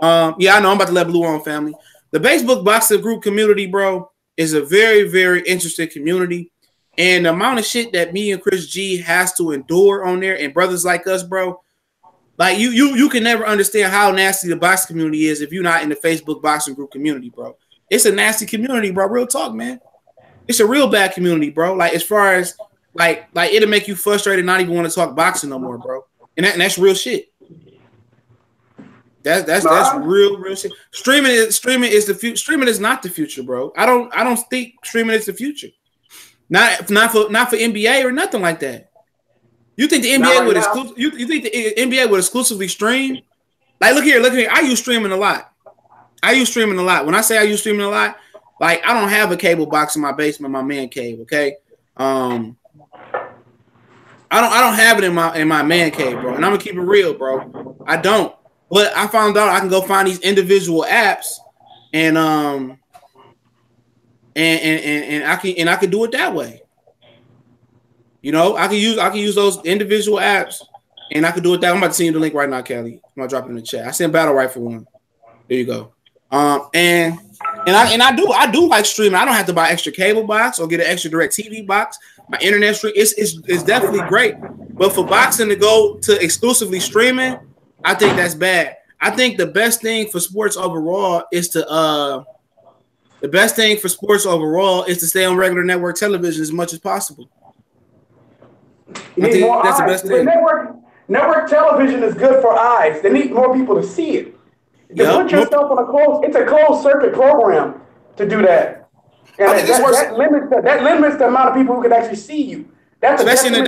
Yeah, I know I'm about to let Blue on, family. The Facebook boxing group community, bro, is a very, very interesting community. And the amount of shit that me and Chris G has to endure on there and brothers like us, bro. Like you can never understand how nasty the box community is if you're not in the Facebook boxing group community, bro. It's a nasty community, bro. Real talk, man. It's a real bad community, bro. Like as far as like it'll make you frustrated, not even want to talk boxing no more, bro. And that's real shit. That's real shit. Streaming is the future. Streaming is not the future, bro. I don't think streaming is the future. Not for NBA or nothing like that. You think the NBA would you think the NBA would exclusively stream? Like look here. I use streaming a lot. When I say I use streaming a lot, like I don't have a cable box in my basement, my man cave. Okay, I don't have it in my man cave, bro. And I'm gonna keep it real, bro. I don't. But I found out I can go find these individual apps, and I can do it that way. You know, I can use those individual apps, and I can do it that way. I'm about to send you the link right now, Kelly. I'm gonna drop it in the chat. I sent Battle Rifle one. There you go. And I do like streaming. I don't have to buy extra cable box or get an extra direct TV box. My internet stream it's definitely great. But for boxing to go to exclusively streaming, I think that's bad. I think the best thing for sports overall is to stay on regular network television as much as possible. I think that's the best thing. Network television is good for eyes. They need more people to see it. To put yourself on it's a closed circuit program to do that. And that limits the amount of people who can actually see you. That's especially in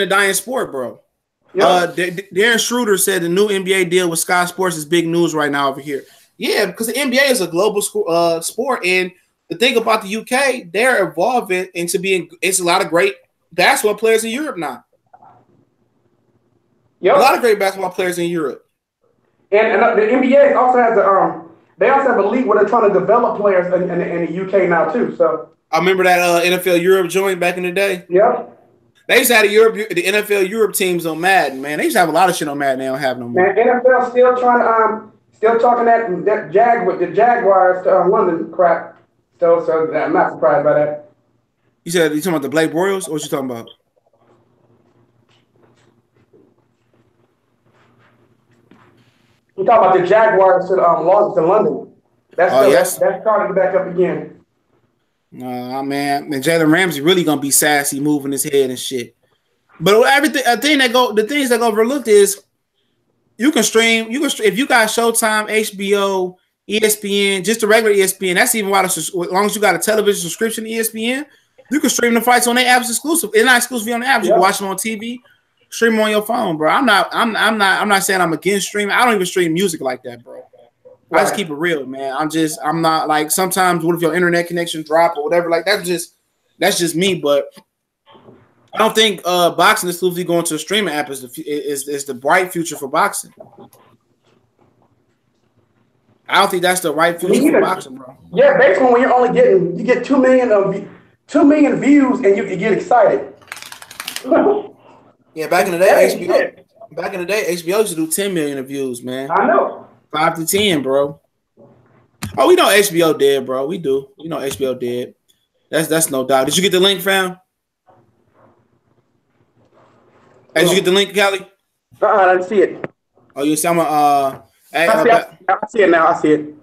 a dying sport, bro. Yep. Darren Schroeder said the new NBA deal with Sky Sports is big news right now over here. Yeah, because the NBA is a global sport, and the thing about the UK, they're evolving into being. It's a lot of great basketball players in Europe now. Yep. A lot of great basketball players in Europe. And the NBA also has they also have a league where they're trying to develop players in the UK now too. So I remember that NFL Europe joint back in the day. Yep. They used to have the NFL Europe teams on Madden, man. They used to have a lot of shit on Madden. They don't have no more. Man, NFL still talking that the Jaguars to London crap. So I'm not surprised by that. You talking about the Blake Royals, or what you talking about? You talking about the Jaguars to London? That's starting to back up again. Man, Jalen Ramsey really gonna be sassy, moving his head and shit. But the things that go overlooked is you can stream if you got Showtime, HBO, ESPN, just the regular ESPN. That's even why as long as you got a television subscription to ESPN, you can stream the fights on their apps exclusive. It's not exclusively on the apps. You can watch them on TV, stream them on your phone, bro. I'm not saying I'm against streaming. I don't even stream music like that, bro. I just keep it real, man. I'm not like sometimes what if your internet connection drop or whatever, like that's just me. But I don't think boxing exclusively going to a streaming app is the bright future for boxing. I don't think that's the right future for boxing, bro. Yeah, basically when you get 2 million views and you get excited. Yeah, back in the day, HBO used to do 10 million views, man. I know. 5 to 10, bro. Oh, we know HBO dead, bro. We do. You know HBO dead. That's no doubt. Did you get the link, fam? Hey, did you get the link, Callie? I didn't see it. Oh, you see, I'm hey, I see it now. I see it.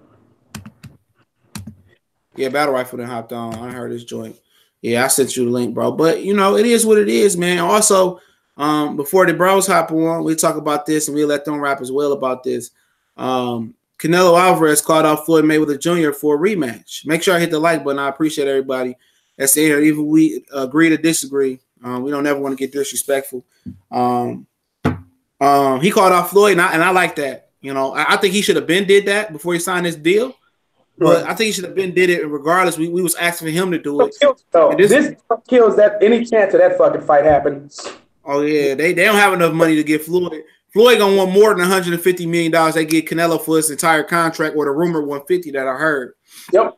yeah, Battle Rifle then hopped on. I heard this joint. Yeah, I sent you the link, bro. But you know, it is what it is, man. Also, before the bros hop on, we talk about this and we let them rap as well about this. Canelo Alvarez called out Floyd Mayweather Jr. for a rematch. Make sure I hit the like button. I appreciate everybody that's in here. Even we agree to disagree. We don't ever want to get disrespectful. He called out Floyd, and I like that. You know, I think he should have been did that before he signed this deal. But I think he should have been did it regardless. We was asking for him to do it. This kills that any chance of that fucking fight happening. Oh yeah, they don't have enough money to get Floyd. Floyd gonna want more than $150 million they get Canelo for his entire contract, or the rumor 150 that I heard. Yep.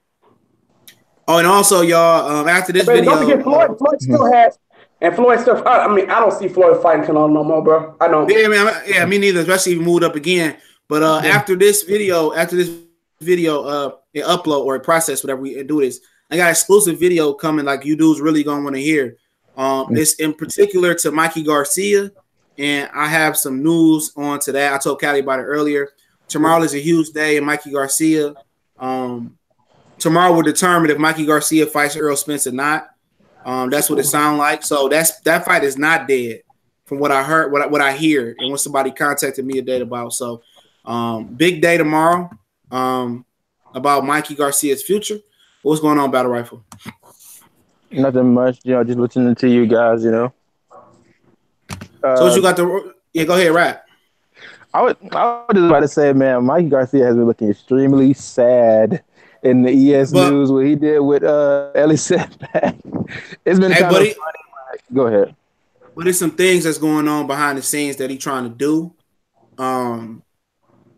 Oh, and also y'all, after this video, don't forget Floyd still has, and Floyd still. I mean, I don't see Floyd fighting Canelo no more, bro. I don't. Yeah, man. Yeah, me neither. Especially if he moved up again. But after this video, upload or process whatever we do this, I got exclusive video coming. Like you dudes really gonna want to hear. It's in particular to Mikey Garcia, and I have some news on to that. I told Callie about it earlier. Tomorrow is a huge day in Mikey Garcia. Tomorrow will determine if Mikey Garcia fights Errol Spence or not. That's what it sounds like. So that fight is not dead, from what I heard, what I hear, and what somebody contacted me today about. So big day tomorrow about Mikey Garcia's future. What's going on, Battle Rifle? Nothing much, just listening to you guys, So what you got go ahead, rap. I was just about to say, man, Mikey Garcia has been looking extremely sad in the ES news what he did with Ellie Setback. It's been kind of funny. Go ahead. But there's some things that's going on behind the scenes that he's trying to do.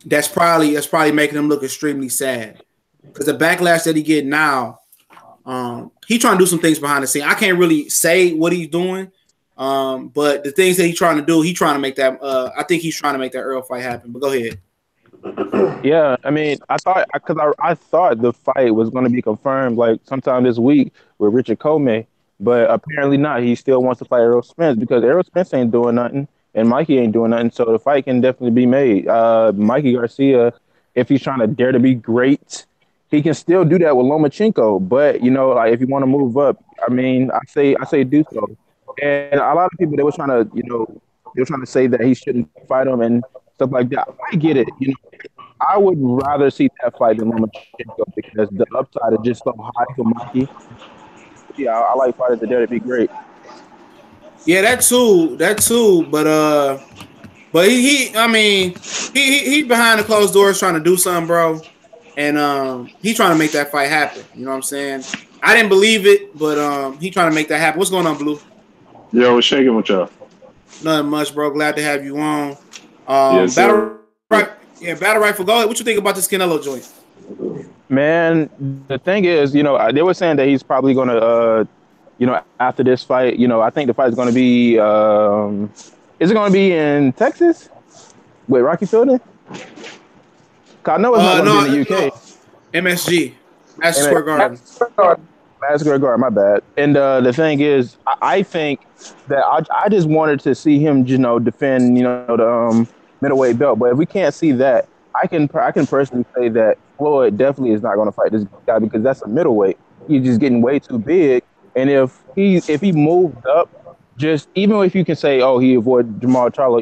That's probably making him look extremely sad. Because the backlash that he get now, he trying to do some things behind the scene. I can't really say what he's doing, but the things that he's trying to do, he's trying to make that. I think he's trying to make that Earl fight happen. But go ahead. Yeah, I mean, I thought the fight was going to be confirmed like sometime this week with Richard Comey, but apparently not. He still wants to fight Errol Spence because Errol Spence ain't doing nothing and Mikey ain't doing nothing. So the fight can definitely be made. Mikey Garcia, if he's trying to dare to be great, he can still do that with Lomachenko. But like if you want to move up, I mean, I say do so. And a lot of people they were trying to say that he shouldn't fight him and stuff like that. I get it. I would rather see that fight than Lomachenko because the upside is just so high for Mikey. Yeah, I like fighters that dare to be great. Yeah, that too. But he behind the closed doors trying to do something, bro. And he trying to make that fight happen. You know what I'm saying? I didn't believe it, but he trying to make that happen. What's going on, Blue? Yo, what's shaking with y'all? Nothing much, bro. Glad to have you on. Yes, Battle Rifle, go ahead. What you think about this Canelo joint? Man, the thing is, they were saying that he's probably going to, after this fight, I think the fight is going to be, is it going to be in Texas with Rocky Fielding? I know it's not going to be in the UK. MSG, Madison Square Garden. Madison Square Garden, my bad. And the thing is, I think that I just wanted to see him, defend, the middleweight belt. But if we can't see that, I can personally say that Floyd definitely is not going to fight this guy because that's a middleweight. He's just getting way too big. And if he moved up, even if you can say, oh, he avoided Jamal Charlo,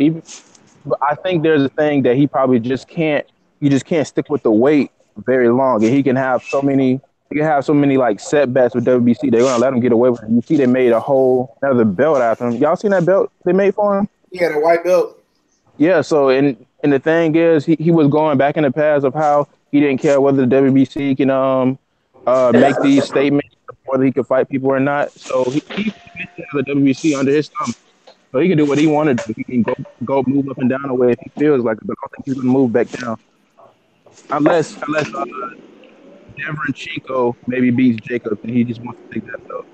but I think there's a thing that he probably just can't. You just can't stick with the weight very long, and he can have so many like setbacks with WBC. They're gonna let him get away with it. You see, they made a whole another belt after him. Y'all seen that belt they made for him? Yeah, the white belt. Yeah. So and the thing is, he was going back in the past of how he didn't care whether the WBC can make these statements whether he could fight people or not. So he has the WBC under his thumb. So he can do what he wanted to. He can go move up and down the way if he feels like it, but I don't think he's gonna move back down. Unless Deverenchenko maybe beats Jacobs and he just wants to take that belt.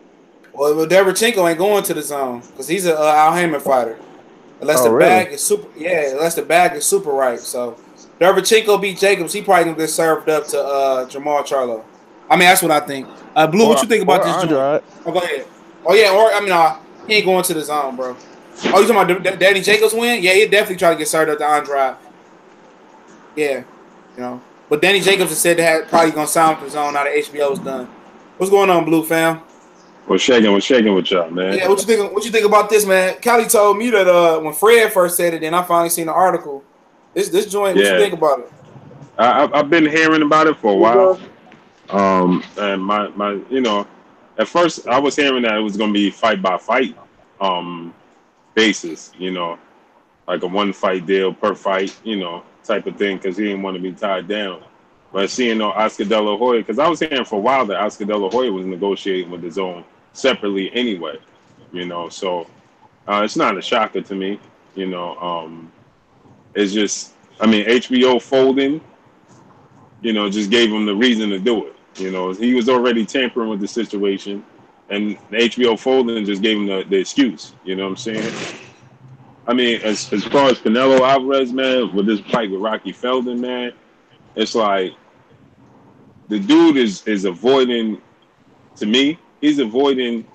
Well, Deverenchenko ain't going to the zone because he's an Al Haymon fighter. Unless the bag is super, right. So Deverenchenko beat Jacobs, he probably gonna get served up to Jamal Charlo. I mean, that's what I think. Blue, what you think about this joint? Oh, go ahead. Oh yeah, he ain't going to the zone, bro. Oh, you talking about Danny Jacobs win? Yeah, he definitely tried to get started at the Andrade. Yeah, But Danny Jacobs has said that probably gonna sign with the zone now that HBO is done. What's going on, Blue fam? What's shaking with y'all, man? Yeah, what you think about this, man? Callie told me that when Fred first said it, then I finally seen the article. This joint, what you think about it? I've been hearing about it for a while. And my at first I was hearing that it was gonna be fight by fight basis, like a 1 fight deal per fight, type of thing, because he didn't want to be tied down. But seeing Oscar De La Hoya, because I was hearing for a while that Oscar De La Hoya was negotiating with his own separately anyway, so it's not a shocker to me, it's just, HBO folding, just gave him the reason to do it. He was already tampering with the situation, and the HBO folding just gave him the excuse. You know what I'm saying? As far as Canelo Alvarez, man, with this fight with Rocky Feldman, man, it's like the dude is avoiding. To me, he's avoiding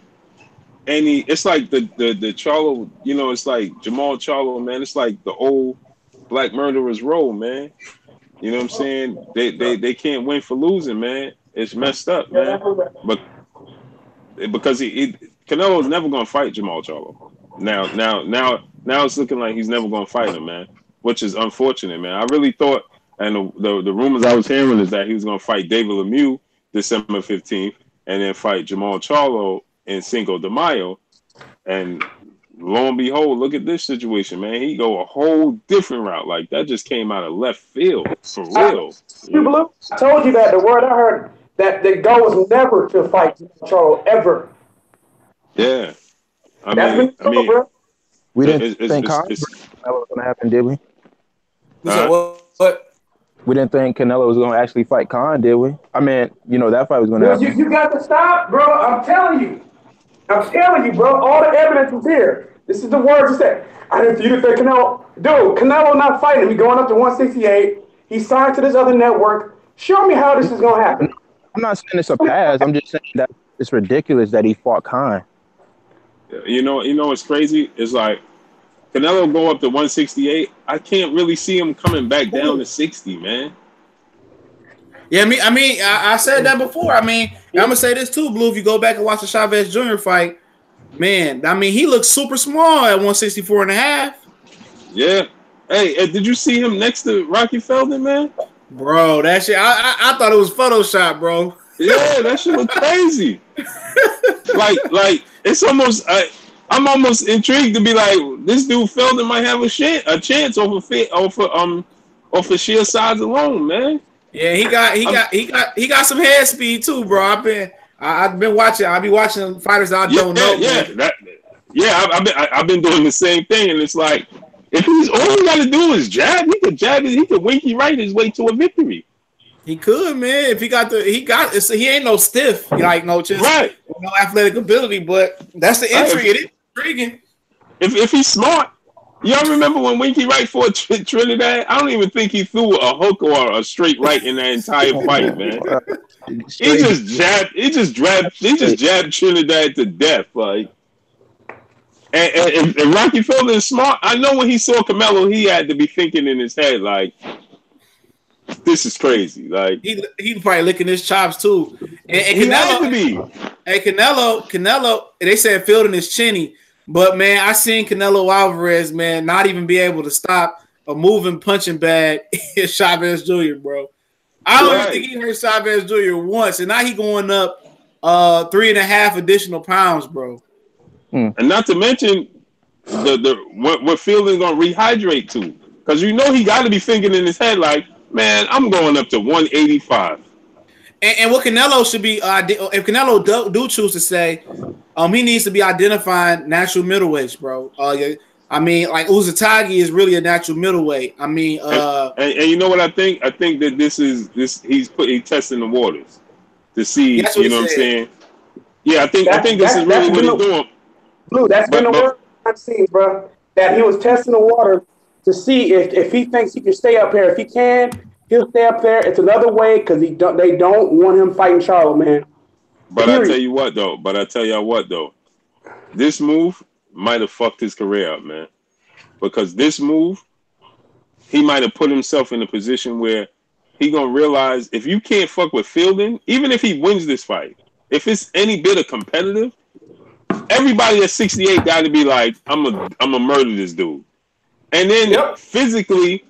any. It's like the Charlo. It's like Jamal Charlo, man. It's like the old black murderer's role, man. You know what I'm saying? They can't win for losing, man. It's messed up, man. But because Canelo's never gonna fight Jamal Charlo. Now it's looking like he's never gonna fight him, man. Which is unfortunate, man. I really thought, and the rumors I was hearing is that he was gonna fight David Lemieux December 15th, and then fight Jamal Charlo in Cinco de Mayo. And lo and behold, look at this situation, man. He go a whole different route. Like, that just came out of left field, for real. I told you that. The word I heard, that the goal was never to fight Charlo, ever. Yeah. We didn't think Canelo was going to happen, did we? What? We didn't think Canelo was going to actually fight Khan, did we? That fight was going to happen. You got to stop, bro. I'm telling you, bro. All the evidence is here. This is the words you said. You didn't think Canelo. Dude, Canelo not fighting him. He's going up to 168. He signed to this other network. Show me how this is going to happen. I'm not saying it's a pass. I'm just saying that it's ridiculous that he fought Khan. You know what's crazy? It's like Canelo go up to 168. I can't really see him coming back down to 60, man. Yeah, I said that before. I'm gonna say this too, Blue. If you go back and watch the Chavez Jr. fight, man, he looks super small at 164 and a half. Yeah. Hey, did you see him next to Rocky Feldman, man? Bro, that shit, I thought it was Photoshop, bro. Yeah, that shit look crazy. like it's almost. I'm almost intrigued to be like, this dude Feldman might have a chance over sheer size alone, man. Yeah, he got some head speed too, bro. I've been watching. I be watching fighters I don't know. I've been doing the same thing, and it's like, if he's all he got to do is jab, he could winky right his way to a victory. He could, man. If he ain't no stiff, like no just right. No athletic ability, but that's the intrigue. It is intriguing. If he's smart. Y'all remember when Winky Wright fought Trinidad? I don't even think he threw a hook or a straight right in that entire fight, man. He just jabbed Trinidad to death, like. And Rocky Feldman is smart. I know when he saw Canelo, he had to be thinking in his head like, "This is crazy." Like he probably licking his chops too. And he had to be. And Canelo. They said Fielding is chinny. But, man, I seen Canelo Alvarez, man, not even be able to stop a moving punching bag in Chavez Jr., bro. I don't even think he hurt Chavez Jr. once, and now he going up 3.5 additional pounds, bro. And not to mention what Fielding's going to rehydrate to. Because he got to be thinking in his head like, man, I'm going up to 185. And what Canelo should be, if Canelo do choose to say, he needs to be identifying natural middleweights, bro. Like Uzatagi is really a natural middleweight. And you know what I think? I think that he's testing the waters to see. You know what I'm saying? Yeah, I think this is really what he's doing. Blue, that's been the word I've seen, bro. That he was testing the water to see if he thinks he can stay up here. If he can, he'll stay up there. It's another way because they don't want him fighting Charlo, man. But I tell you what though. This move might have fucked his career up, man. Because this move, he might have put himself in a position where he gonna realize if you can't fuck with fielding, even if he wins this fight, if it's any bit of competitive, everybody at 68 got to be like, I'm a murder this dude. And then physically,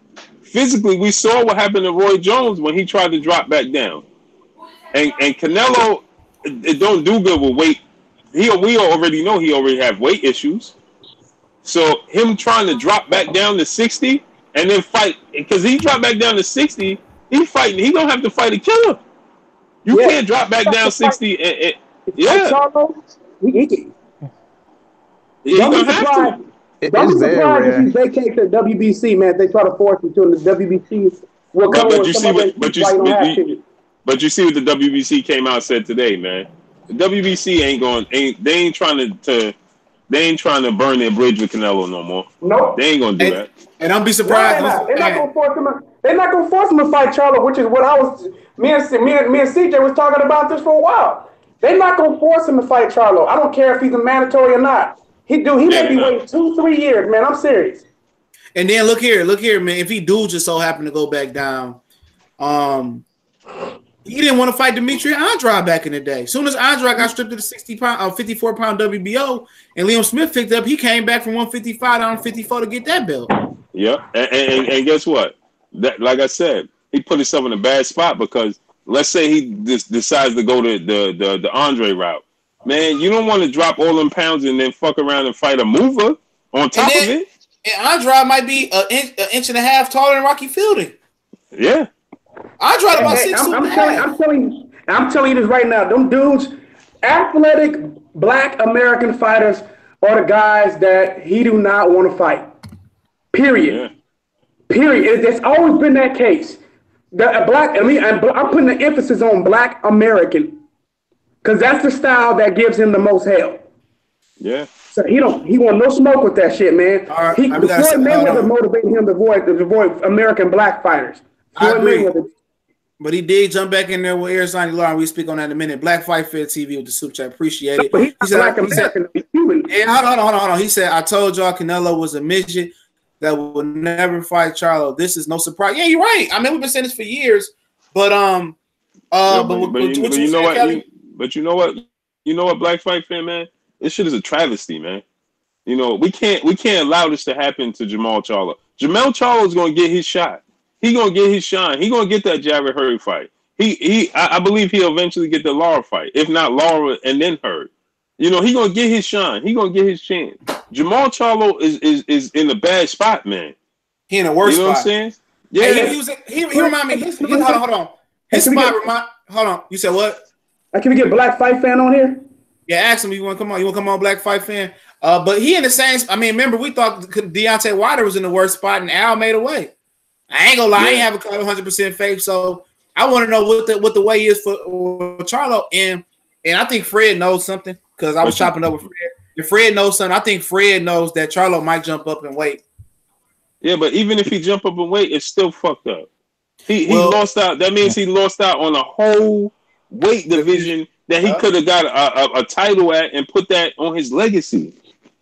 we saw what happened to Roy Jones when he tried to drop back down. And Canelo, it don't do good with weight. We already know he already have weight issues. So him trying to drop back down to 60 and then fight, because he dropped back down to 60, he gonna have to fight a killer. You can't drop back down 60 and he gonna have to. Don't be surprised if he vacates the WBC, man. If they try to force him to, and the WBC will come with some other But you see what the WBC came out and said today, man. The WBC they ain't trying to burn their bridge with Canelo no more. Nope. They ain't gonna do that. And I'm be surprised. They're not gonna force him. They're not gonna force him to fight Charlo, which is what me and CJ was talking about this for a while. They're not gonna force him to fight Charlo. I don't care if he's a mandatory or not. He may be waiting 2-3 years, man. I'm serious. And then look here, man. If he do just so happen to go back down, he didn't want to fight Dimitri Andrade back in the day. As soon as Andrade got stripped to the 54-pound WBO, and Liam Smith picked up, he came back from 155 down to 54 to get that belt. Yeah, and guess what? That, like I said, he put himself in a bad spot because let's say he decides to go to the Andre route. Man, you don't want to drop all them pounds and then fuck around and fight a mover on top of it. And Andrade might be an inch and a half taller than Rocky Fielding. Yeah. Andrade about 6'2". I'm telling you this right now. Them dudes, athletic black American fighters, are the guys that he do not want to fight. Period. Yeah. Period. It's always been that case. I'm putting the emphasis on black American. Because that's the style that gives him the most hell. Yeah. So he want no smoke with that shit, man. Right, Floyd Mayweather motivated him to avoid American black fighters. I agree. But he did jump back in there with Arizona Lauren. We speak on that in a minute. Black Fight Fair TV with the super chat. Appreciate it. But he's black American. Hold on. He said, I told y'all Canelo was a midget that would never fight Charlo. This is no surprise. Yeah, you're right. I mean, we've been saying this for years. But you know what, Black Fight Fan, man? This shit is a travesty, man. You know, we can't allow this to happen to Jamal Charlo. Jamal Charlo is gonna get his shot. He gonna get his shine. He gonna get that Jared Hurd fight. I believe he'll eventually get the Lara fight, if not Lara and then Hurd. You know, he gonna get his shine. He gonna get his chance. Jamal Charlo is in a bad spot, man. He in a worse spot. You know what I'm saying? Yeah. He remind me. Hold on. His spot remind. Hold on. You said what? Can we get Black Fight Fan on here? Yeah, ask him. You want to come on? You want to come on, Black Fight Fan? But he in the same. I mean, remember we thought Deontay Wilder was in the worst spot, and Al made a way. I ain't gonna lie, I ain't have a 100% faith. So I want to know what the way is for Charlo, and I think Fred knows something because I was chopping up with Fred. If Fred knows something, I think Fred knows that Charlo might jump up and wait. Yeah, but even if he jump up and wait, it's still fucked up. He lost out. That means he lost out on a whole weight division that he could have got a title at and put that on his legacy.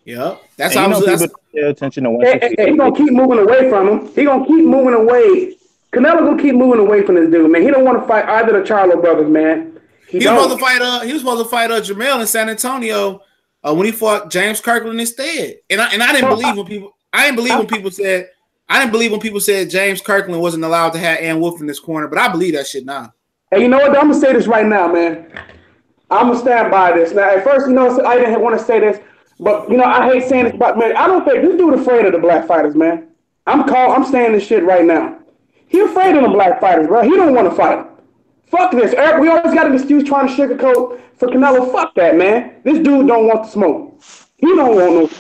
Yeah, that's how people pay attention to He's gonna keep moving away from him. He gonna keep moving away. Canelo gonna keep moving away from this dude, man. He don't want to fight either the Charlo brothers, man. He was supposed to fight Jamel in San Antonio when he fought James Kirkland instead. And I didn't believe when people. I didn't believe when people said James Kirkland wasn't allowed to have Ann Wolf in this corner, but I believe that shit now. Hey, you know what? I'm gonna say this right now, man. I'm gonna stand by this. Now, at first, I didn't want to say this, but I hate saying this, but man, I don't think this dude afraid of the black fighters, man. I'm saying this shit right now. He afraid of the black fighters, bro. He don't want to fight. Fuck this. Eric, we always got an excuse trying to sugarcoat for Canelo. Fuck that, man. This dude don't want the smoke. He don't want no.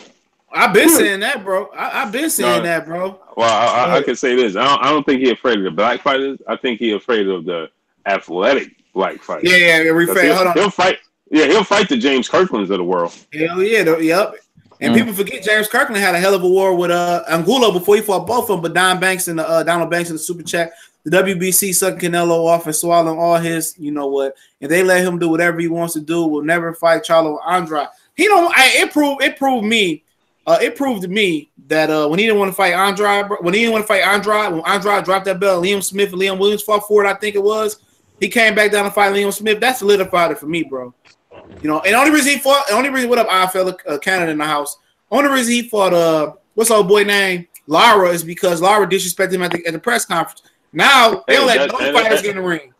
I've been saying that, bro. I've been saying that, bro. Well, I can say this. I don't think he's afraid of the black fighters. I think he's afraid of the athletic black fighters. Yeah. Hold on. He'll fight. Yeah, he'll fight the James Kirklands of the world. Hell yeah, yep. And people forget James Kirkland had a hell of a war with Angulo before he fought both of them. But Donald Banks in the super chat, the WBC sucking Canelo off and swallowing all his, you know what? And they let him do whatever he wants to do. Will never fight Charlo Andrade. He don't. It proved me it proved to me that when he didn't want to fight Andrade, when Andrade dropped that belt, Liam Smith and Liam Williams fought for it, I think it was. He came back down to fight Liam Smith. That solidified it for me, bro. You know, and the only reason he fought, what up, IFL Canada in the house. Only reason he fought what's old boy name? Lara, is because Lara disrespected him at the press conference. Now they don't let no fighters get in the ring.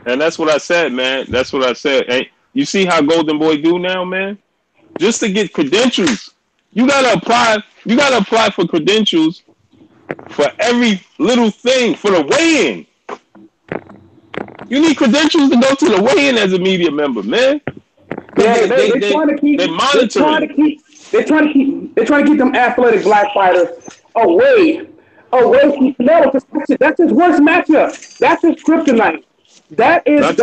And that's what I said, man. That's what I said. And you see how Golden Boy do now, man? Just to get credentials, you gotta apply for credentials for every little thing, for the weigh-in. You need credentials to go to the weigh-in as a media member, man. Yeah, they're trying to keep them athletic black fighters away from Canelo. That's his worst matchup. That's his kryptonite. That is not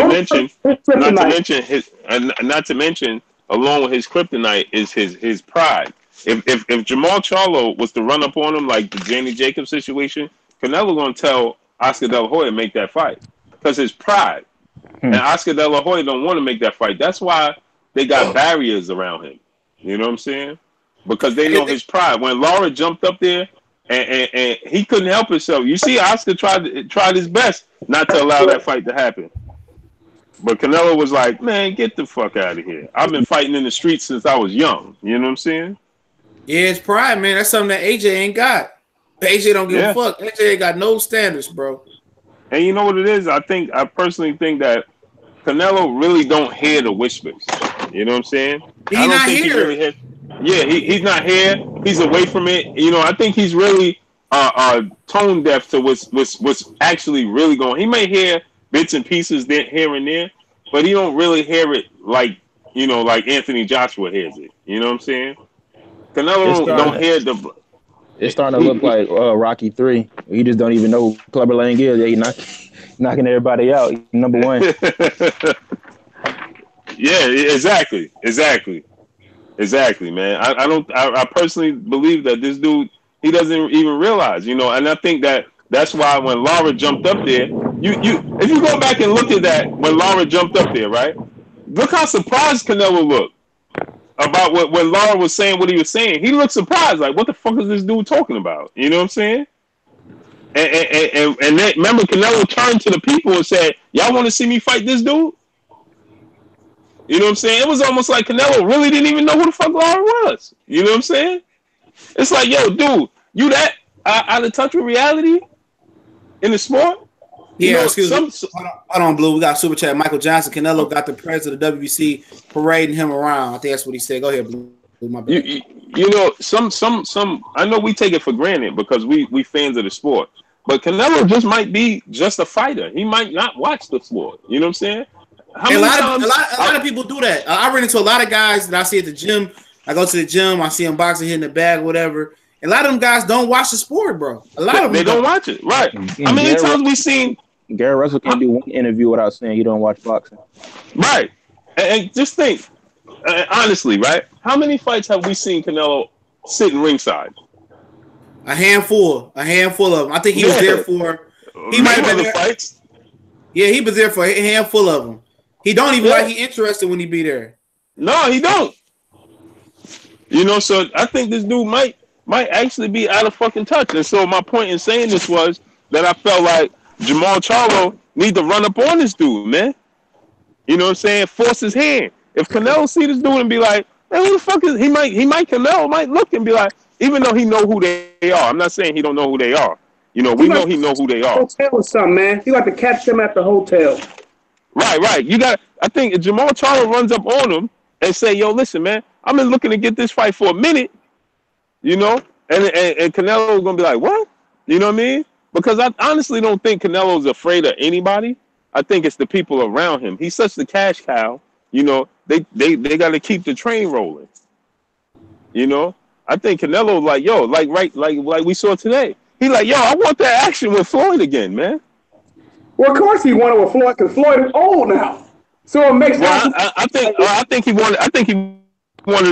to mention, along with his kryptonite is his pride. If Jamal Charlo was to run up on him like the Danny Jacobs situation, Canelo gonna tell Oscar De La Hoya to make that fight because his pride. And Oscar De La Hoya don't want to make that fight. That's why they got barriers around him. You know what I'm saying? Because they know his pride. When Lara jumped up there and he couldn't help himself. You see, Oscar tried his best not to allow that fight to happen. But Canelo was like, man, get the fuck out of here. I've been fighting in the streets since I was young. You know what I'm saying? Yeah, it's pride, man. That's something that AJ ain't got. AJ don't give a fuck. AJ ain't got no standards, bro. And you know what it is? I personally think that Canelo really don't hear the whispers. You know what I'm saying? He's not here. He really hears. Yeah, he's not here. He's away from it. You know, I think he's really tone deaf to what's actually really going. He may hear bits and pieces here and there, but he don't really hear it like Anthony Joshua hears it. You know what I'm saying? Canelo don't hear the. It's starting to look like Rocky 3. He just don't even know who Clubber Lang is. Yeah, he's knocking everybody out. He's number one. Yeah, exactly, man. I personally believe that this dude, he doesn't even realize, and I think that's why when Lara jumped up there, if you go back and look at that when Lara jumped up there, right? Look how surprised Canelo looked about when Lara was saying what he was saying. He looked surprised, like, what the fuck is this dude talking about? You know what I'm saying? And then, remember, Canelo turned to the people and said, y'all want to see me fight this dude? You know what I'm saying? It was almost like Canelo really didn't even know who the fuck Lara was. You know what I'm saying? It's like, yo, dude, you that out of touch with reality in the sport? Yeah, excuse me. Hold on, Blue. We got super chat. Michael Johnson. Canelo got the president of the WBC parading him around. I think that's what he said. Go ahead, Blue. My bad. Some. I know we take it for granted because we fans of the sport, but Canelo just might be just a fighter. He might not watch the sport. You know what I'm saying? A lot of people do that. I run into a lot of guys that I see at the gym. I go to the gym. I see them boxing, hitting the bag, whatever. And a lot of them guys don't watch the sport, bro. A lot of them they don't watch it, right? How many times we seen Gary Russell can't do one interview without saying he don't watch boxing, right? And just think, honestly, right? How many fights have we seen Canelo sitting ringside? A handful of them. I think he was there for. He might have been there. Fights. Yeah, he was there for a handful of them. He don't even like he interested when he be there. No, he don't. So I think this dude might actually be out of fucking touch. And so my point in saying this was that I felt like Jamal Charlo need to run up on this dude, man. You know what I'm saying? Force his hand. If Canelo see this dude and be like, man, who the fuck is he? Canelo might look and be like, even though he know who they are. I'm not saying he don't know who they are. We know he know who they are. Hotel or something, man. You got to catch them at the hotel. Right. I think if Jamal Charlo runs up on him and say, yo, listen, man, I've been looking to get this fight for a minute, and Canelo's going to be like, what? You know what I mean? Because I honestly don't think Canelo's afraid of anybody. I think it's the people around him. He's such the cash cow, they got to keep the train rolling. I think Canelo's like, yo, like we saw today. He's like, yo, I want that action with Floyd again, man. Well, of course he wanted with Floyd because Floyd is old now. So it makes sense. I think he wanted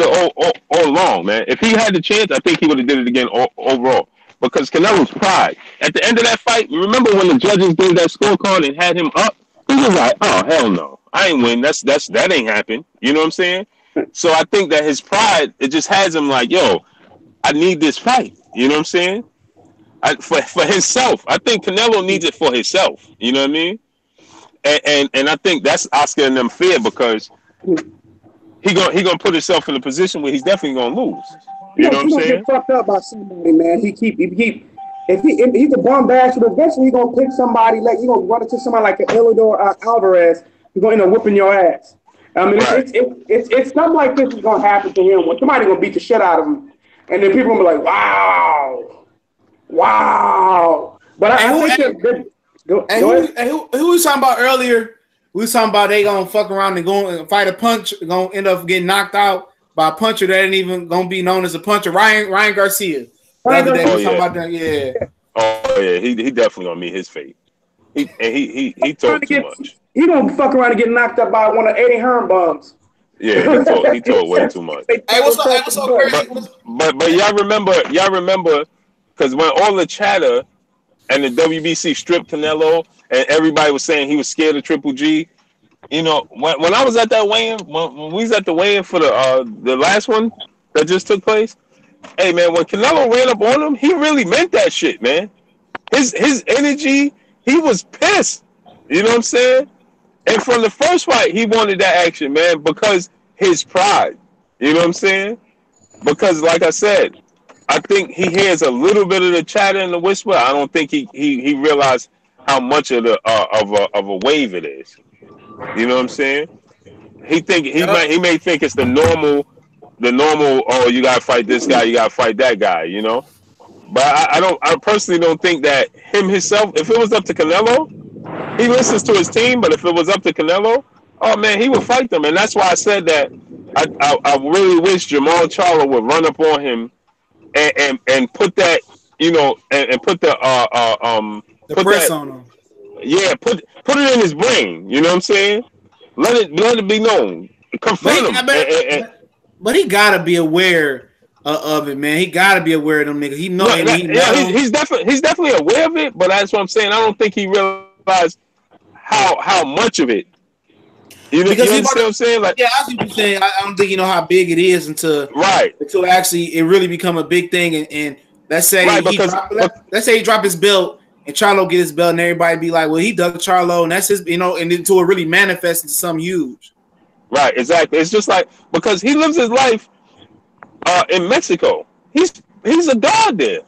it all along, man. If he had the chance, I think he would have did it again overall. Because Canelo's pride. At the end of that fight, remember when the judges gave that scorecard and had him up? He was like, oh, hell no. I ain't win. That ain't happened. You know what I'm saying? So I think that his pride, it just has him like, yo, I need this fight. You know what I'm saying? For himself. I think Canelo needs it for himself. You know what I mean? And I think that's Oscar and them fear because he gonna put himself in a position where he's definitely gonna lose. You know what I'm He gonna saying? get fucked up by somebody, man. If he's a bum bastard, eventually he gonna pick somebody like he gonna run into somebody like an Alvarez. He's gonna end up whipping your ass. I mean, Right. it's something like this is gonna happen to him when somebody gonna beat the shit out of him, and then people gonna be like, wow. But I think who was talking about earlier? We was talking about they gonna fuck around and go and fight a punch, gonna end up getting knocked out by a puncher that ain't even gonna be known as a puncher. Ryan Garcia. The other day we was talking about that. Yeah. Oh yeah, he definitely gonna meet his fate. He talked too much. He gonna fuck around and get knocked up by one of Eddie Hearn bums. Yeah, he talked way too much. Hey, what's so crazy? But y'all remember because when all the chatter and the WBC stripped Canelo and everybody was saying he was scared of Triple G. You know, when I was at that weigh-in, when we was at the weigh-in for the last one that just took place, hey man, when Canelo ran up on him, he really meant that shit, man. His energy, he was pissed. You know what I'm saying? And from the first fight, he wanted that action, man, because his pride. You know what I'm saying? Because like I said, I think he hears a little bit of the chatter and the whisper. I don't think he realized how much of a wave it is. You know what I'm saying? He may think it's the normal. Oh, you gotta fight this guy, you gotta fight that guy. You know, but I personally don't think that himself. If it was up to Canelo, he listens to his team. But if it was up to Canelo, oh man, he would fight them. And that's why I said that I really wish Jamal Charlo would run up on him and put that, you know, and put the press on him. Yeah, put it in his brain. You know what I'm saying? Let it be known. Confront him. But he gotta be aware of it, man. He gotta be aware of them niggas. He knows. He's definitely aware of it. But that's what I'm saying. I don't think he realized how much of it. You know what I'm saying? Like, yeah, I see what you're saying. I don't think you know how big it is until actually it really become a big thing. And let's say he drop his belt and Charlo get his belt, and everybody be like, well, he dug Charlo, and that's his, you know, and until it really manifests into something huge. Right, exactly. It's just like because he lives his life in Mexico. He's a god there.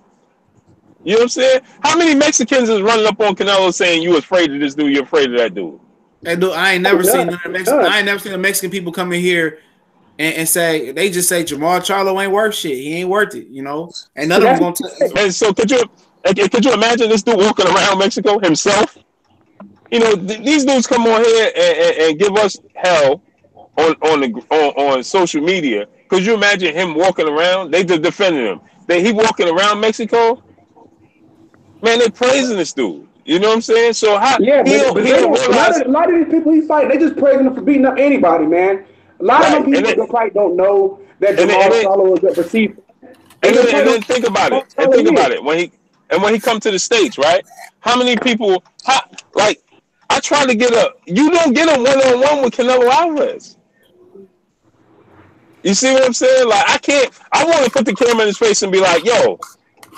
You know what I'm saying? How many Mexicans is running up on Canelo saying you afraid of this dude, you're afraid of that dude? And dude, I ain't never seen the Mexican people come in here and say they just say Jamal Charlo ain't worth shit. He ain't worth it, you know. And none of them gonna. And so could you imagine this dude walking around Mexico himself? You know, these dudes come on here and give us hell on social media. Could you imagine him walking around? They just defending him. He walking around Mexico. Man, they praising this dude. You know what I'm saying? So how? Yeah, a lot of these people he fight, they just praising him for beating up anybody, man. A lot of them people probably don't know that Jamal Charlo is perceived. And then think about it. When he come to the States, right? How many people? I try to get you don't get a one-on-one with Canelo Alvarez. You see what I'm saying? Like I want to put the camera in his face and be like, yo,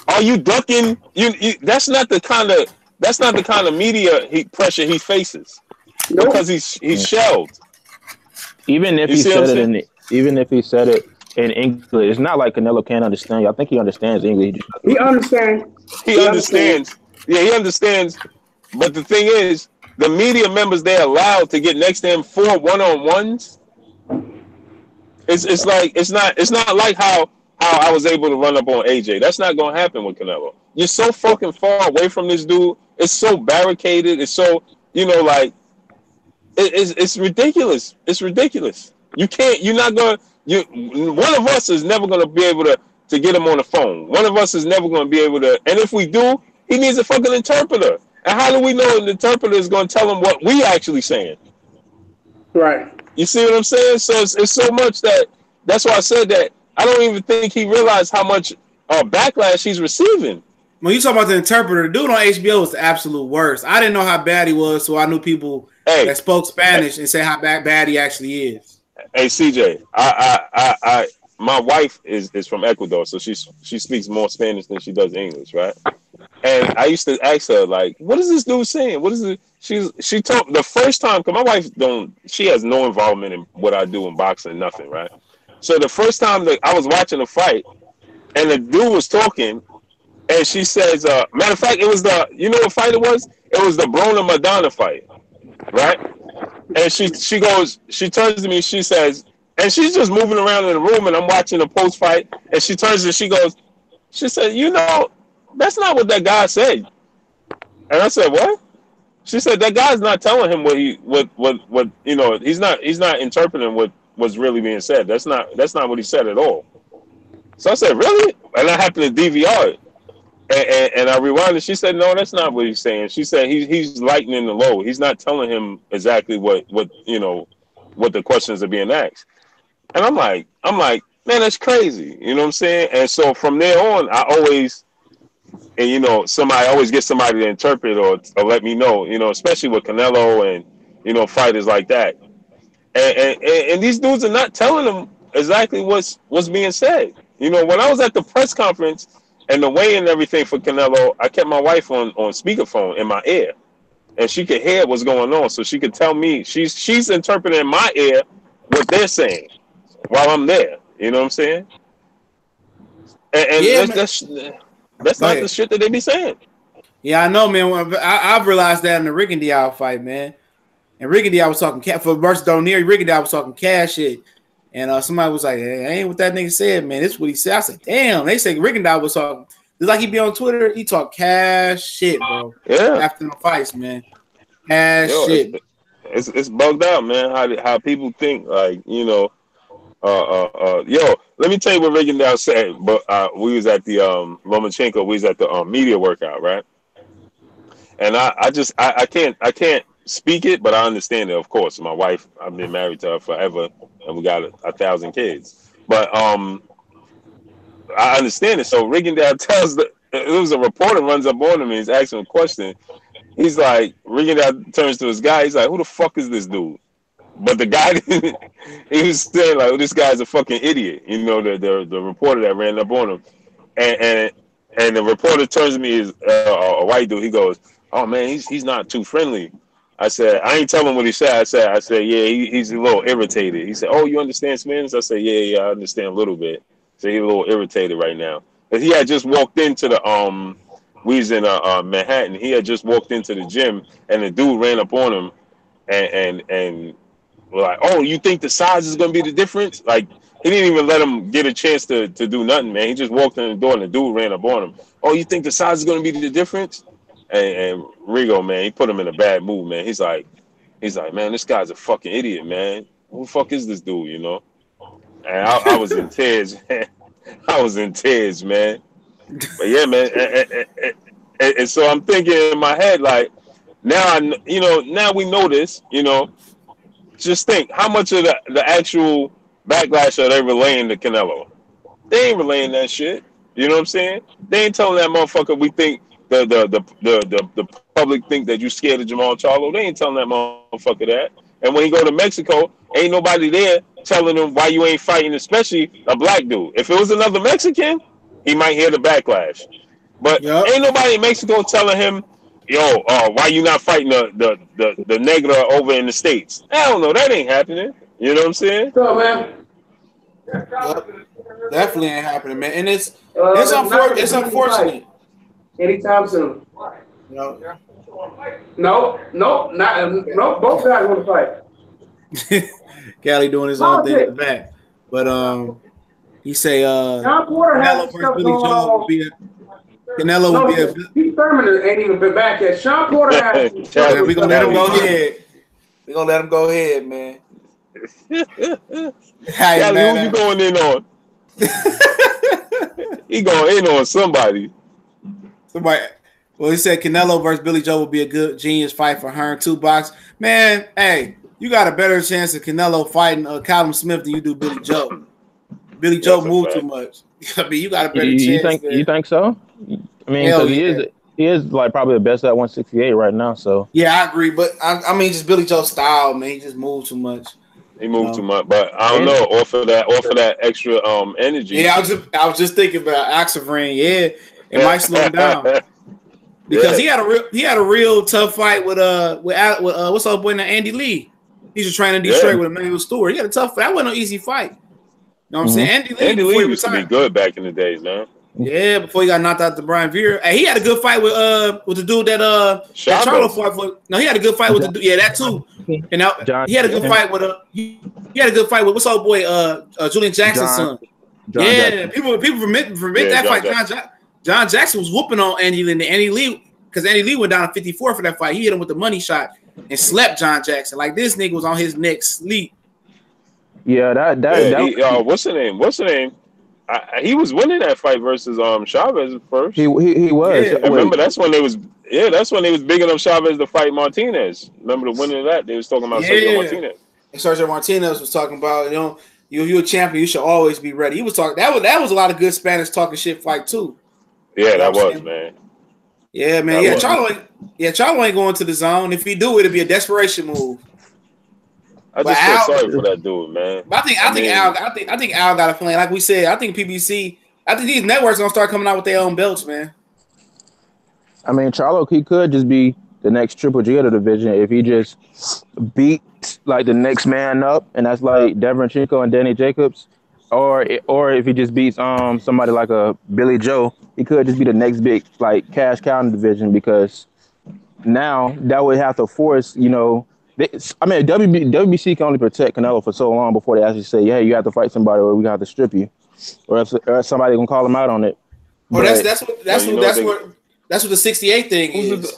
are you ducking? You that's not the kind of media pressure he faces because he's shelled. Even if he said it in English, it's not like Canelo can't understand you. I think he understands English. He understands. He understands. Yeah, he understands. But the thing is, the media members they're allowed to get next to him for one-on-ones. It's not like how I was able to run up on AJ. That's not gonna happen with Canelo. You're so fucking far away from this dude. It's so barricaded. It's so, you know, like it's ridiculous. It's ridiculous. You can't. You're not gonna. One of us is never gonna be able to get him on the phone. One of us is never gonna be able to. And if we do, he needs a fucking interpreter. And how do we know an interpreter is gonna tell him what we actually saying? Right. You see what I'm saying? So it's so much that's why I said that I don't even think he realized how much backlash he's receiving. When you talk about the interpreter, the dude on HBO was the absolute worst. I didn't know how bad he was, so I knew people that spoke Spanish and say how bad he actually is. Hey CJ, my wife is from Ecuador, so she speaks more Spanish than she does English, right? And I used to ask her, like, what is this dude saying? What is it? She told the first time, because my wife she has no involvement in what I do in boxing, nothing, right? So the first time that I was watching a fight and the dude was talking, and she says, matter of fact, it was you know what fight it was? It was the Brona Madonna fight, right? And she turns to me, she says, and she's just moving around in the room, and I'm watching the post fight, and she turns and she said, you know, that's not what that guy said. And I said, what? She said that guy's not telling him what you know, he's not interpreting what was really being said. That's not what he said at all. So I said, really? And I happened to DVR it. And I rewinded. She said, no, that's not what he's saying. She said he's lightening the load. He's not telling him exactly what you know, what the questions are being asked. And I'm like, man, that's crazy. You know what I'm saying? And so from there on, I always, and you know, I always get somebody to interpret or let me know, you know, especially with Canelo and, you know, fighters like that. And these dudes are not telling them exactly what's being said. You know, when I was at the press conference and the weigh-in and everything for Canelo, I kept my wife on speakerphone in my ear, and she could hear what's going on, so she could tell me. She's interpreting in my ear what they're saying while I'm there. You know what I'm saying? And Yeah, that's not the shit that they be saying. Yeah, I know, man. I've realized that in the Rigondeaux fight, man. And Rigondeaux was talking for versus Donier. Rigondeaux was talking cash shit, and somebody was like, "Hey, ain't what that nigga said, man. This is what he said." I said, "Damn." They say Rigondeaux was talking. Just like he be on Twitter, he talk cash shit, bro. Yeah. After the fights, man. Cash shit. It's bugged out, man. How people think, like, you know. Yo, let me tell you what Rigondeaux said. But we was at the Lomachenko. We was at the media workout, right? And I can't speak it, but I understand it. Of course, my wife. I've been married to her forever, and we got 1,000 kids. But I understand it. So Rigondeaux tells it was a reporter runs up on him and he's asking him a question. He's like, Rigondeaux turns to his guy. He's like, who the fuck is this dude? But the guy, he was saying like, oh, this guy's a fucking idiot. You know, the reporter that ran up on him, and the reporter turns to me, is a white dude. He goes, oh man, he's not too friendly. I said, I ain't telling him what he said. I said, yeah, he's a little irritated. He said, oh, you understand Spanish? I said, yeah, I understand a little bit. So he's a little irritated right now. But he had just walked into the we was in Manhattan. He had just walked into the gym, and the dude ran up on him, and we're like, oh, you think the size is gonna be the difference? Like, he didn't even let him get a chance to do nothing, man. He just walked in the door and the dude ran up on him. Oh, you think the size is gonna be the difference? And Rigo, man, he put him in a bad mood, man. He's like, man, this guy's a fucking idiot, man. Who the fuck is this dude, you know? And I was in tears, man. I was in tears, man. But yeah, man. And so I'm thinking in my head, like, now now we know this, you know. Just think, how much of the actual backlash are they relaying to Canelo? They ain't relaying that shit. You know what I'm saying? They ain't telling that motherfucker we think the public think that you scared of Jamal Charlo. They ain't telling that motherfucker that. And when he go to Mexico, ain't nobody there telling him why you ain't fighting, especially a black dude. If it was another Mexican, he might hear the backlash. But ain't nobody in Mexico telling him, yo, why you not fighting the Negra over in the States? Hell no, that ain't happening. You know what I'm saying? So, man. Yep. Definitely ain't happening, man. And it's unfortunate. Anytime soon. No, both guys want to fight. Cali doing his own thing in the back. But he say Canelo versus Billy Joe would be Canelo would be a Pete Thurman ain't even been back yet. Sean Porter has we're gonna let him go ahead. We're gonna let him go ahead, man. Hey, man, who you going in on? He going in on somebody. Well, he said Canelo versus Billy Joe would be a good genius fight for Hearn 2 box. Man, hey, you got a better chance of Canelo fighting Callum Smith than you do Billy Joe. Billy Joe moved too much. I mean, you got a better chance. You think so? I mean, because he is like probably the best at 168 right now. So yeah, I agree. But I mean, just Billy Joe's style, man. He just moved too much. He moved too much, but I don't know. Off of that extra energy. Yeah, I was just thinking about Oxyverin. Yeah, it might slow him down because he had a real tough fight with what's up boy now, Andy Lee. He's just trying to do straight with Emmanuel Stewart. He had a tough fight. That wasn't no easy fight. You know what I'm saying? Andy Lee used to be good back in the days, man. Yeah, before he got knocked out to Brian Veer. Hey, he had a good fight with the dude that Charlo fought for. No, he had a good fight with the dude. Yeah, that too. And now he had a good fight with he had a good fight with what's up boy Julian Jackson's son. Jackson. People forget that fight. John Jackson was whooping on Andy Lee. And Andy Lee, because Andy Lee went down to 54 for that fight. He hit him with the money shot and slept John Jackson. Like this nigga was on his neck sleep. Yeah, that what's the name? He was winning that fight versus Chavez at first. He was. Yeah, I remember that's when they was bigging up Chavez to fight Martinez. Remember the winning of that? They was talking about Sergio Martinez. And Sergio Martinez was talking about, you're a champion, you should always be ready. He was talking that was a lot of good Spanish talking shit fight too. Yeah, that was, man. Yeah, man. Charlo ain't going to the zone. If he do, it'll be a desperation move. I just feel sorry for that dude, man. But I think Al got a plan. Like we said, I think PBC, I think these networks gonna start coming out with their own belts, man. I mean, Charlo, he could just be the next Triple G of the division if he just beats like the next man up, and that's like Deverenchenko and Danny Jacobs, or if he just beats somebody like a Billy Joe, he could just be the next big like cash cow in the division, because now that would have to force, WBC can only protect Canelo for so long before they actually say, "Hey, you have to fight somebody, or we got to strip you," or else somebody gonna call him out on it. Well, that's what the 68 thing is.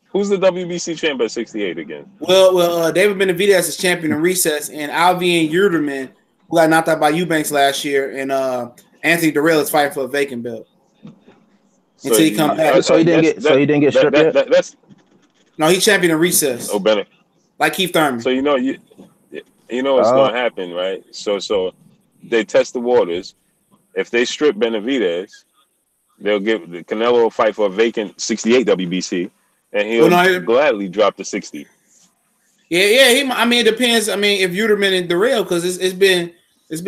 Who's the WBC champ at 68 again? Well, David Benavidez is champion in recess, and Alvian Yurderman, who got knocked out by Eubanks last year, and Anthony Durrell is fighting for a vacant belt until he comes back. So he didn't get stripped yet. No, he champion in recess. Oh, Bennett. Like Keith Thurman. So what's going to happen, right? So they test the waters. If they strip Benavidez, they'll give Canelo a fight for a vacant 68 WBC, and he'll gladly drop to 60. Yeah. It depends. I mean, if Yuderman and Durrell, because it's been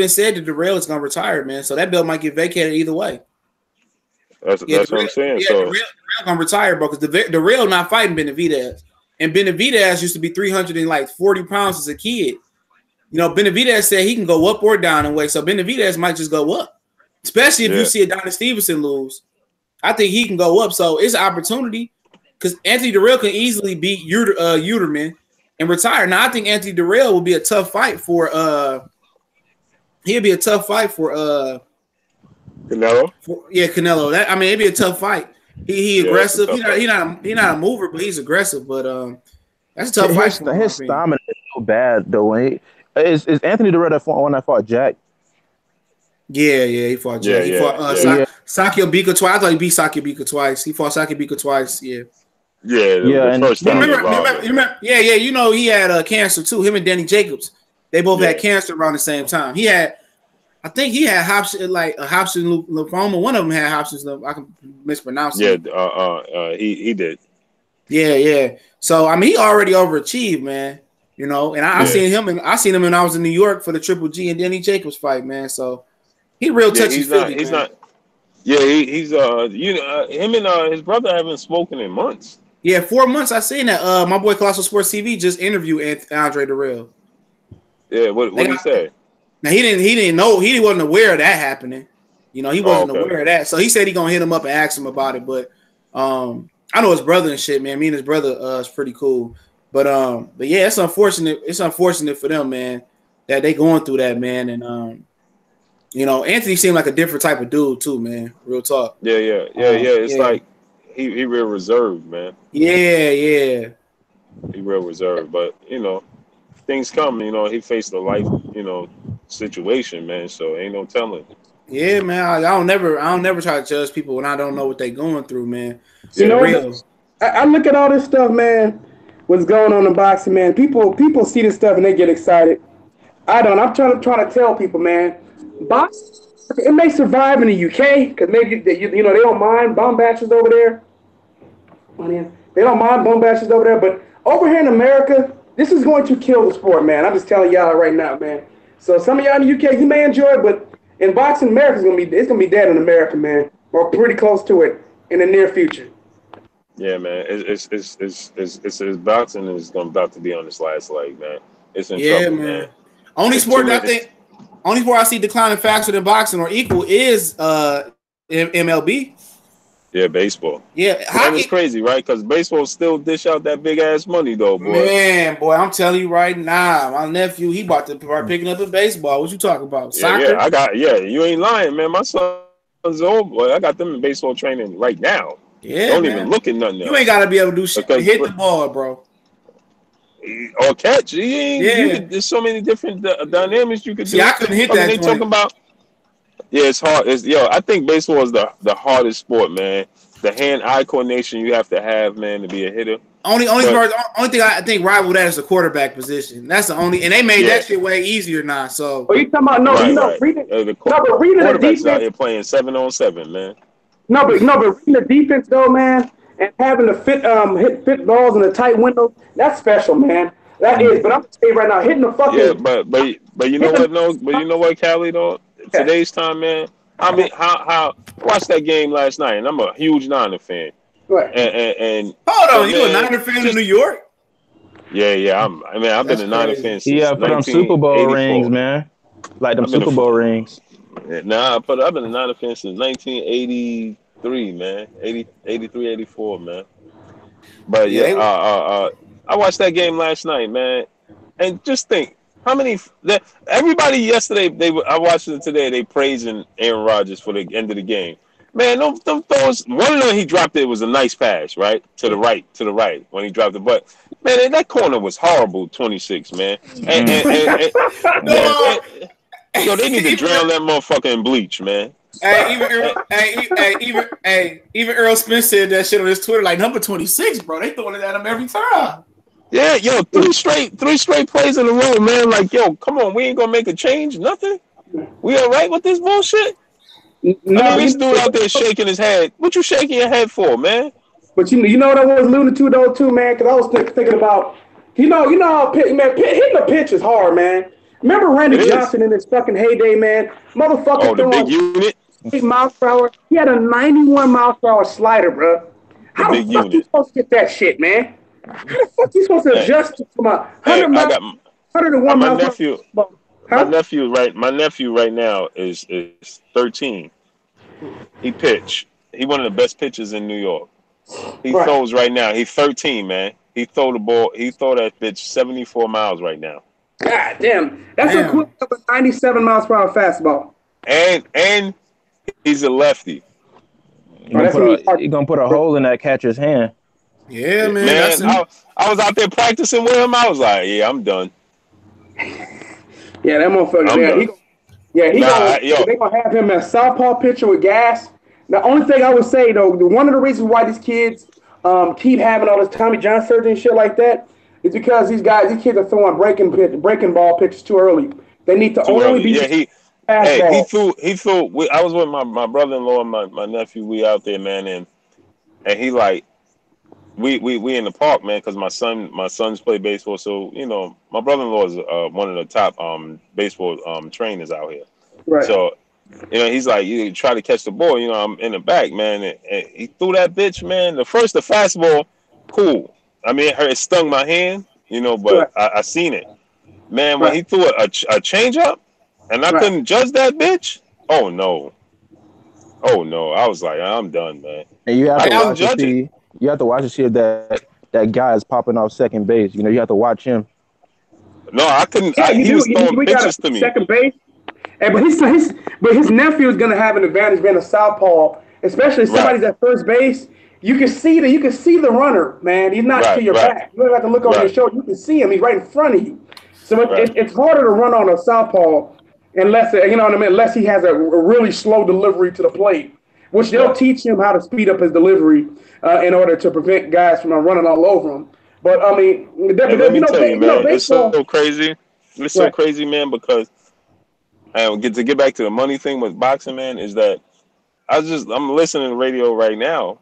said that Durrell is going to retire, man. So that belt might get vacated either way. That's what I'm saying. Yeah, so Durrell gonna retire, bro, because Durrell not fighting Benavidez, and Benavidez used to be 340 pounds as a kid. Benavidez said he can go up or down in weight, so Benavidez might just go up, especially if you see Adonis Stevenson lose. I think he can go up, so it's an opportunity because Anthony Durrell can easily beat Yuderman and retire. Now I think Anthony Durrell will be a tough fight for Canelo. Canelo. It'd be a tough fight. He aggressive. He's not a mover, but he's aggressive. But that's a tough fight. His stamina is so bad though. Is Anthony Durrell that fought Jack? Yeah, he fought Jack. He fought Sakio Bika twice. I thought he beat Sakio Bika twice. He fought Sakio Bika twice. Yeah. The first time. Remember, he had cancer too. Him and Danny Jacobs, they both had cancer around the same time. I think he had Hopkins lymphoma. One of them had Hopkins lymphoma. I can mispronounce it. He did. Yeah. So he already overachieved, man. And I seen him when I was in New York for the Triple G and Danny Jacobs fight, man. So he real touchy feely. He's not. Yeah, he's him and his brother haven't spoken in months. Yeah, 4 months. I seen that. My boy Colossal Sports TV just interviewed Andre Durrell. Yeah, what did he say? Now he didn't know, he wasn't aware of that happening. He wasn't aware of that. So he said he gonna hit him up and ask him about it. But I know his brother and shit, man. Me and his brother is pretty cool. But yeah, it's unfortunate. It's unfortunate for them, man, that they going through that, man. And Anthony seemed like a different type of dude too, man. Real talk. Yeah. It's like he real reserved, man. Yeah. He real reserved, but things come. He faced a life, situation, man. So ain't no telling. Yeah, man. I don't never try to judge people when I don't know what they going through, man. I look at all this stuff, man. What's going on in boxing, man? People see this stuff and they get excited. I don't. I'm trying to tell people, man. Boxing, it may survive in the UK because maybe they don't mind bomb batches over there. They don't mind bomb batches over there, but over here in America, This is going to kill the sport, man. I'm just telling y'all right now, man. So some of y'all in the UK, you may enjoy it, but in boxing, America's it's gonna be dead in America, man, or pretty close to it in the near future. Yeah, man. It's boxing is about to be on its last leg, man. It's in trouble, man. Only sport I see declining faster than boxing or equal is MLB. Yeah, baseball. Yeah, hockey. It's crazy, right? Because baseball still dish out that big ass money, though, boy. Man, boy, I'm telling you right now, my nephew, he about to start picking up in baseball. What you talking about? Soccer? Yeah, you ain't lying, man. My son's old boy. I got them in baseball training right now. Yeah, don't even look at nothing else. You ain't gotta be able to do shit. Hit the ball, bro. Or catch. There's so many different dynamics you could do. I couldn't hit that. They talking about. Yeah, it's hard. I think baseball is the hardest sport, man. The hand-eye coordination you have to have, man, to be a hitter. Only thing I think rival that is the quarterback position. That's the only, and they made that shit way easier now. So, you talking about reading the defense out here playing 7-on-7, man. But reading the defense though, man, and having to fit balls in a tight window, that's special, man. That is. But I'm gonna say right now, hitting the fucking but you know what? No, but you know what, Callie, though. Today's time, man. How watch that game last night, and I'm a huge Niner fan. Right. And hold on, you a Niner fan in New York? Yeah. I've been a Niner fan since for them Super Bowl rings, man. Like them Super Bowl rings. Nah, but I've been a Niner fan since 1983, man. 83, 84, man. But I watched that game last night, man, and just think how many everybody yesterday I watched it today. They praising Aaron Rodgers for the end of the game. Man, them throws. One of them he dropped it was a nice pass, right to the right when he dropped it. But man, that corner was horrible. 26, man. And they need to drown that motherfucker in bleach, man. Even Earl Smith said that shit on his Twitter, like number 26, bro. They throwing it at him every time. Yeah, three straight plays in a row, man. Like, come on, we ain't gonna make a change, nothing. We all right with this bullshit? No, this dude out there shaking his head. What you shaking your head for, man? But you know what I was alluding to though too, man, because I was thinking about, you know how hitting the pitch is hard, man. Remember Randy Johnson in his fucking heyday, man? Motherfucker the big unit. 8 miles per hour. He had a 91 miles per hour slider, bro. How the fuck you supposed to get that shit, man? How the fuck you supposed to adjust from a 100 miles, 101 miles per hour? My nephew right now is 13. He pitch. He one of the best pitchers in New York. He throws right now. He's 13, man. He throw the ball. He throw that bitch 74 miles right now. God damn. That's equivalent of a 97 miles per hour fastball. And he's a lefty. He's gonna put a hole in that catcher's hand. Yeah, man. I was out there practicing with him. I was like, yeah, I'm done. Yeah, that motherfucker. They're gonna have him as southpaw pitcher with gas. The only thing I would say though, one of the reasons why these kids keep having all this Tommy John surgery and shit like that is because these kids are throwing breaking ball pitches too early. They need to only be he threw. I was with my brother-in-law and my nephew. We out there, man, and he like we in the park, man, because my sons play baseball. So my brother-in-law is one of the top baseball trainers out here. Right. So he's like, you try to catch the ball. I'm in the back, man, and he threw that bitch, man. The fastball, cool. I mean, it stung my hand, but I seen it, man. When he threw a changeup. And I couldn't judge that bitch. Oh no! I was like, I'm done, man. And you have to watch to see. You have to watch to see if that guy is popping off second base. You have to watch him. No, I couldn't. He was throwing pitches to me. Second base. But his nephew is gonna have an advantage being a southpaw, especially if somebody's at first base. You can see the runner, man. He's not to your back. You don't have to look over your shoulder. You can see him. He's right in front of you. So it's harder to run on a southpaw. Unless he has a really slow delivery to the plate, which they'll teach him how to speed up his delivery in order to prevent guys from running all over him. But I mean, let me tell you, man, it's so crazy. It's so crazy, man, because to get back to the money thing with boxing, man, is that I'm listening to the radio right now,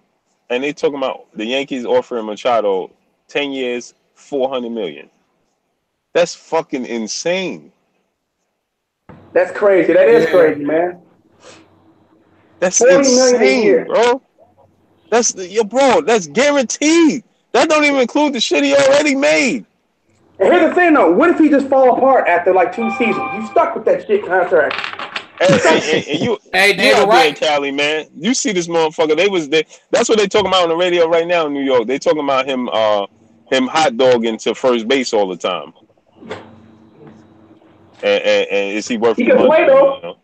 and they talking about the Yankees offering Machado 10 years, $400 million. That's fucking insane. That's crazy. That is crazy, man. That's 40 million a insane, year. bro. That's guaranteed. That don't even include the shit he already made. And here's the thing, though. What if he just fall apart after like 2 seasons? You stuck with that shit contract. And you out there in Cali, man. You see this motherfucker. That's what they talking about on the radio right now in New York. They talking about him hot dogging to first base all the time. And is he worth He the can money? play, though. You know?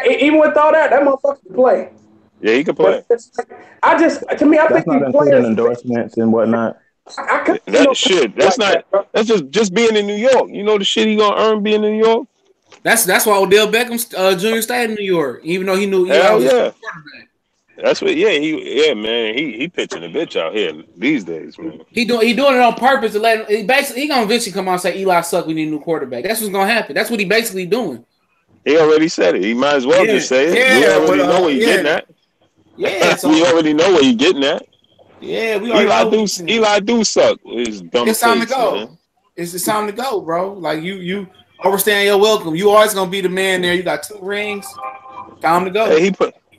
Even with all that motherfucker can play. Yeah, he can play. But it's like, I think That's these not including players, endorsements and whatnot. I couldn't That shit. That's like not. That's just being in New York. You know the shit he gonna earn being in New York. That's why Odell Beckham Jr. stayed in New York, even though he knew Eli Hell was yeah. a quarterback. That's what. Yeah, man. He pitching a bitch out here these days, man. He doing it on purpose to let him. He gonna eventually come out and say Eli suck. We need a new quarterback. That's what's gonna happen. That's what he basically doing. He already said it. He might as well just say it. We already know what he's getting at. Yeah, so, we already know what he's getting at. Yeah, we already know. Eli do suck. It's time to go. Man. It's time to go, bro. Like you overstaying your welcome. You always gonna be the man there. You got 2 rings. Time to go. Hey,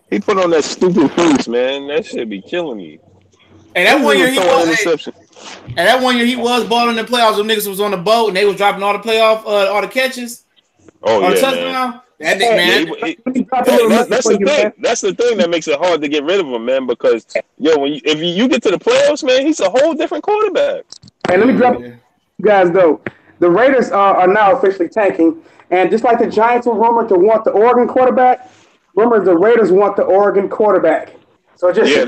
he put on that stupid face, man. That shit be killing me. And that one year he was. And that one year he was balling in the playoffs. When niggas was on the boat and they was dropping all the catches. Oh yeah, touchdown. That nigga, man. That's the thing. That's the thing that makes it hard to get rid of him, man. Because if you get to the playoffs, man, he's a whole different quarterback. And let me drop you guys though. The Raiders are now officially tanking, and just like the Giants were rumored to want the Oregon quarterback, the Raiders want the Oregon quarterback. So just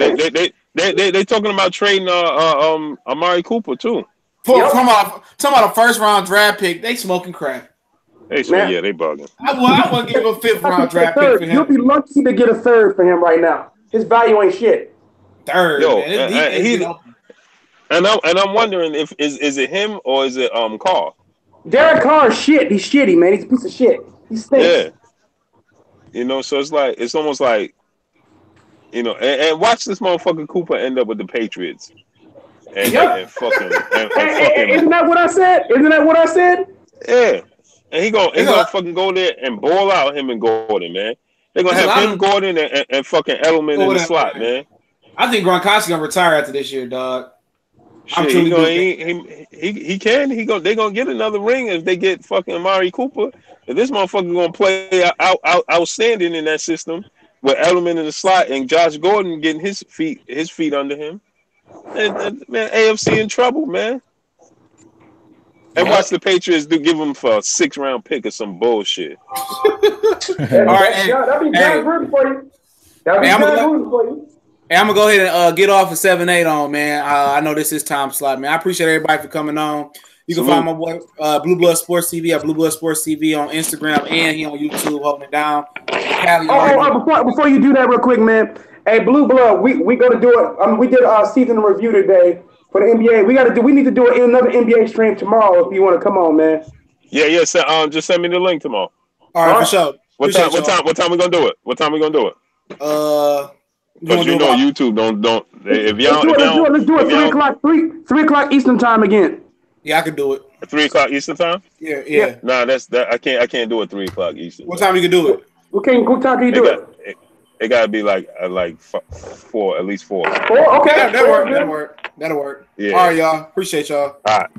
they talking about trading Amari Cooper too. Talking about a first round draft pick. They smoking crack. They bugging. I wouldn't give a 5th round draft pick for him. You'll be lucky to get a 3rd for him right now. His value ain't shit. 3rd, man. And I'm wondering if is it him or is it Carr? Derek Carr is shit. He's shitty, man. He's a piece of shit. He stinks. Yeah. So it's almost like, and watch this motherfucker Cooper end up with the Patriots. And fucking. Isn't that what I said? Yeah. And he gonna fucking go there and ball out him and Gordon, man. They're gonna have him, Gordon, and fucking Edelman in the slot, man. I think Gronkowski gonna retire after this year, dog. Shit, he can. They gonna get another ring if they get fucking Amari Cooper. If this motherfucker gonna play outstanding in that system with Edelman in the slot and Josh Gordon getting his feet under him, and man, AFC in trouble, man. And watch the Patriots give him for a 6th round pick or some bullshit. All right, that'll be good rooting for you. Hey, I'm gonna go ahead and get off of 7-8 on, man. I know this is time slot, man. I appreciate everybody for coming on. You can find my boy Blue Blood Sports TV at Blue Blood Sports TV on Instagram and he on YouTube holding it down. Before you do that real quick, man. Hey, Blue Blood, we gonna do it. We did our season review today for the NBA. We need to do another NBA stream tomorrow if you want to come on, man. Yeah. So, just send me the link tomorrow. All right, for sure. What time we gonna do it? Because YouTube don't. If y'all let's do it 3 o'clock Eastern time again. Yeah, I can do it. 3 o'clock Eastern time. Yeah. Nah, I can't do it 3 o'clock Eastern. What time you can do it? What time can you do it? It gotta be like 4, at least 4. Okay, that'll work. Yeah. All right, y'all. Appreciate y'all. All right.